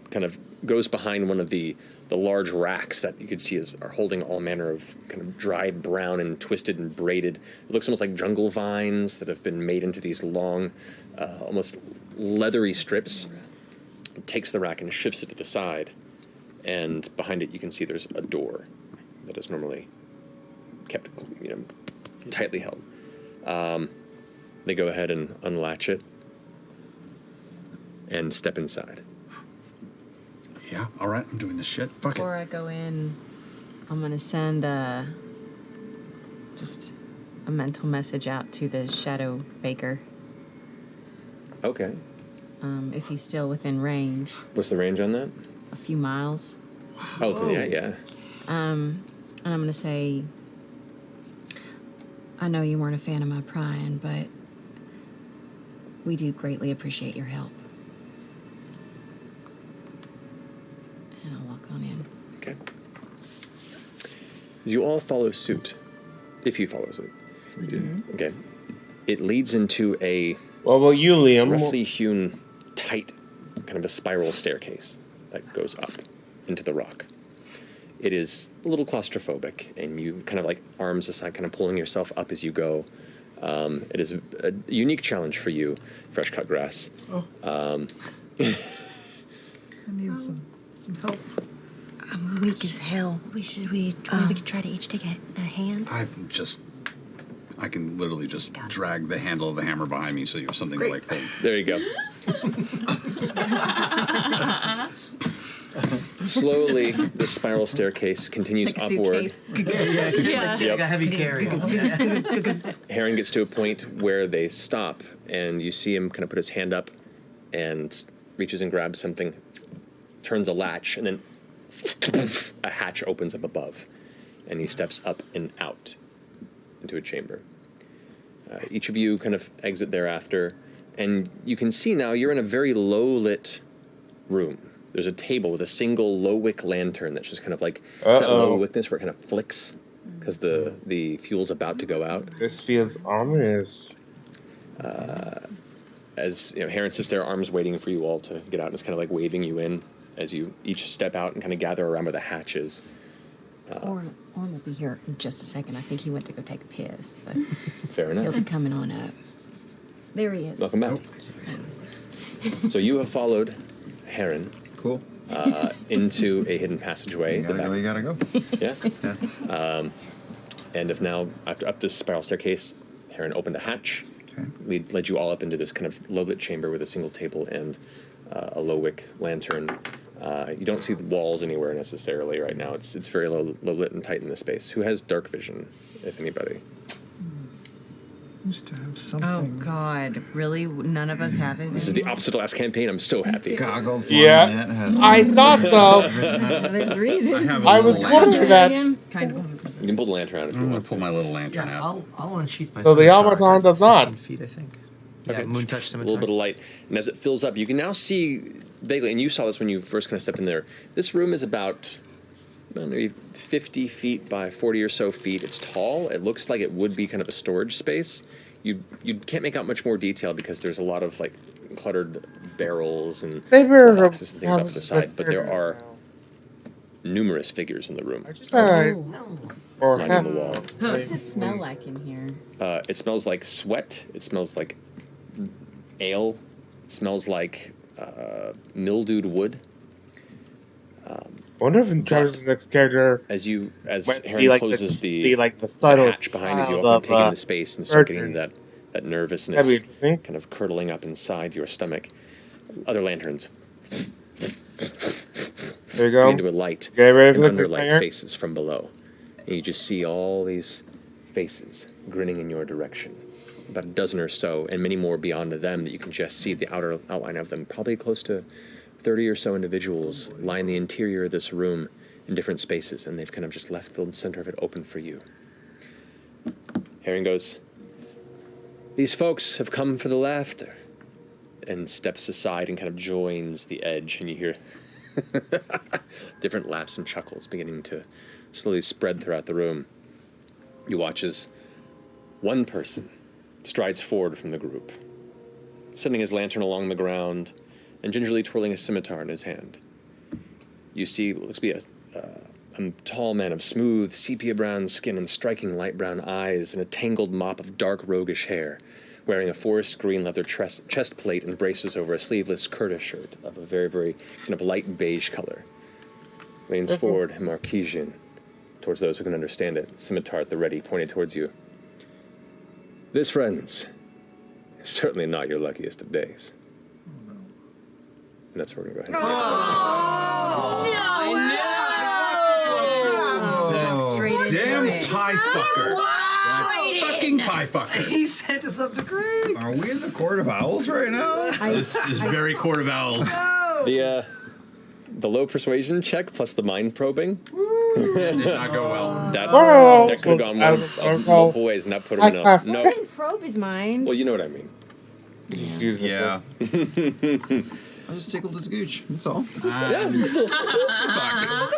S5: kind of goes behind one of the large racks that you could see are holding all manner of kind of dried brown and twisted and braided. It looks almost like jungle vines that have been made into these long, almost leathery strips. It takes the rack and shifts it to the side, and behind it you can see there's a door that is normally kept, tightly held. They go ahead and unlatch it, and step inside.
S6: Yeah, all right, I'm doing this shit. Fuck it.
S2: Before I go in, I'm gonna send just a mental message out to the Shadow Baker.
S5: Okay.
S2: If he's still within range.
S5: What's the range on that?
S2: A few miles.
S5: Oh, yeah.
S2: And I'm gonna say, I know you weren't a fan of my prying, but we do greatly appreciate your help. And I'll walk on in.
S5: Okay. As you all follow suit, if you follow suit, okay, it leads into a
S1: What about you, Liam?
S5: roughly hewn, tight, kind of a spiral staircase that goes up into the rock. It is a little claustrophobic, and you kind of like arms aside, kind of pulling yourself up as you go. It is a unique challenge for you, fresh cut grass.
S4: I need some help.
S2: I'm weak as hell.
S14: We could try to each take a hand.
S6: I can literally just drag the handle of the hammer behind me so you have something to like pull.
S5: There you go. Slowly, the spiral staircase continues
S15: Like a
S5: upward.
S15: suitcase. Like a heavy carry.
S5: Heron gets to a point where they stop, and you see him kind of put his hand up and reaches and grabs something, turns a latch, and then a hatch opens up above, and he steps up and out into a chamber. Each of you kind of exit thereafter, and you can see now you're in a very low-lit room. There's a table with a single low-wick lantern that's just kind of like it's that low wickness where it kind of flicks because the fuel's about to go out.
S1: This feels ominous.
S5: As you know, Heron sits there, arms waiting for you all to get out, and is kind of like waving you in as you each step out and kind of gather around where the hatch is.
S2: Orm will be here in just a second. I think he went to go take a piss, but
S5: Fair enough.
S2: he'll be coming on up. There he is.
S5: Welcome back. So you have followed Heron.
S12: Cool.
S5: Into a hidden passageway.
S12: You gotta go, you gotta go.
S5: Yeah. And if now, after up this spiral staircase, Heron opened a hatch, led you all up into this kind of low-lit chamber with a single table and a low-wick lantern. You don't see the walls anywhere necessarily right now. It's very low-lit and tight in this space. Who has dark vision, if anybody?
S4: Used to have something.
S2: Oh God! Really? None of us have it.
S5: This is the opposite of last campaign. I'm so happy.
S12: Goggles.
S1: Yeah, I thought so.
S2: There's a reason.
S1: I was wondering that.
S5: You can pull the lantern out if you want.
S6: Pull my little lantern out.
S8: I'll unsheath my
S1: So the
S8: scimitar
S1: automaton
S8: at
S1: does not.
S8: 15 feet, I think.
S5: Okay.
S8: Yeah, moon touch
S5: A
S8: scimitar.
S5: little bit of light, and as it fills up, you can now see vaguely. And you saw this when you first kind of stepped in there. This room is about maybe 50 feet by 40 or so feet. It's tall. It looks like it would be kind of a storage space. You can't make out much more detail because there's a lot of like cluttered barrels and boxes and things off to the side. But there are numerous figures in the room.
S1: Or
S5: lining the wall.
S2: What's it smell like in here?
S5: It smells like sweat. It smells like ale. It smells like mildewed wood.
S1: I wonder if in Travis's next character,
S5: as
S1: might
S5: Heron
S1: be like
S5: closes
S1: the subtle
S5: hatch behind as you
S1: child
S5: open,
S1: of,
S5: take in the space and start getting
S1: Bertrand.
S5: that nervousness
S1: That'd be interesting.
S5: kind of curdling up inside your stomach. Other lanterns.
S1: There you go.
S5: Into a light.
S1: Get ready for
S5: and
S1: the
S5: underlight
S1: cliffhanger.
S5: faces from below. And you just see all these faces grinning in your direction. About a dozen or so, and many more beyond them that you can just see the outer outline of them. Probably close to 30 or so individuals line the interior of this room in different spaces, and they've kind of just left the center of it open for you. Herring goes, "These folks have come for the laughter," and steps aside and kind of joins the edge, and you hear different laughs and chuckles beginning to slowly spread throughout the room. You watch as one person strides forward from the group, setting his lantern along the ground and gingerly twirling a scimitar in his hand. You see what looks to be a tall man of smooth, sepia-brown skin and striking light brown eyes and a tangled mop of dark, roguish hair, wearing a forest green leather chest plate and braces over a sleeveless Kurdish shirt of a very, very kind of light beige color. Leans forward, Marquisian, towards those who can understand it, scimitar at the ready, pointed towards you. "This, friends, is certainly not your luckiest of days." And that's where we're going to go ahead.
S6: Damn pie fucker. Fucking pie fucker.
S8: He sent us up to Greek.
S12: Are we in the Court of Owls right now?
S6: This is very Court of Owls.
S5: The low persuasion check plus the mind probing.
S6: Did not go well.
S5: That could have gone multiple ways, and that put him in a
S13: I didn't probe his mind.
S5: Well, you know what I mean.
S6: Yeah.
S12: I just tickled his gooch. That's all.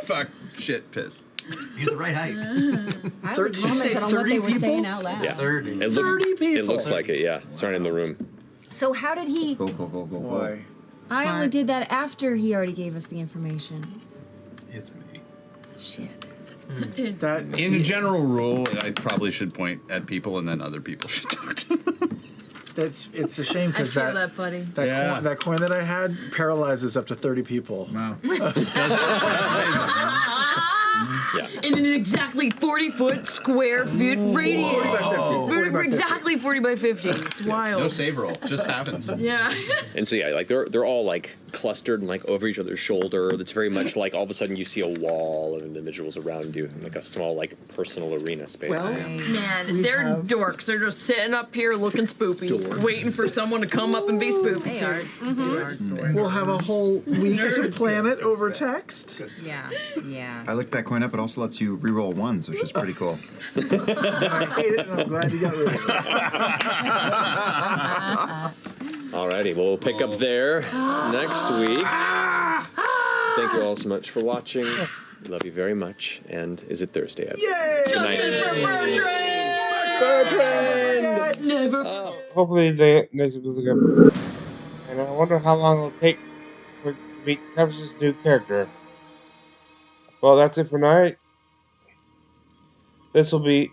S6: Fuck. Shit. Piss.
S8: You're the right height.
S13: I would comment on what they were saying out loud.
S5: Yeah.
S8: 30.
S5: 30 people. It looks like it, yeah. Starting in the room.
S13: So how did he...
S12: Go. Why?
S13: I only did that after he already gave us the information.
S6: It's me.
S13: Shit.
S4: That
S6: In a general rule, I probably should point at people and then other people should talk to them.
S4: it's a shame
S9: I
S4: because
S9: feel that, buddy.
S4: that coin that I had paralyzes up to 30 people.
S12: Wow.
S5: Yeah.
S10: In an exactly 40-foot square feet radius.
S4: 40 by 50.
S10: Exactly 40 by 50. It's wild.
S6: No save roll. Just happens.
S10: Yeah.
S5: And so, yeah, like they're all like clustered and like over each other's shoulder. It's very much like all of a sudden you see a wall of individuals around you, like a small like personal arena space.
S4: Well,
S10: Man, they're dorks. They're just sitting up here looking spoopy, waiting for someone to come up and be spoopy.
S9: They are. They are sort of.
S4: we'll have a whole week to plan it over text.
S9: Yeah. Yeah.
S12: I looked that coin up. It also lets you re-roll ones, which is pretty cool.
S4: I hate it, and I'm glad you got rid of it.
S5: Alrighty, well, we'll pick up there next week. Thank you all so much for watching. We love you very much. And is it Thursday yet?
S4: Yay!
S5: Good night.
S10: Justice for Bertrand!
S7: Never.
S1: Hopefully the next episode is good. And I wonder how long it'll take to meet Travis's new character. Well, that's it for tonight. This will be...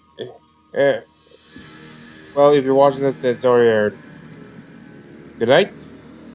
S1: well, if you're watching this, then it's already aired. Good night.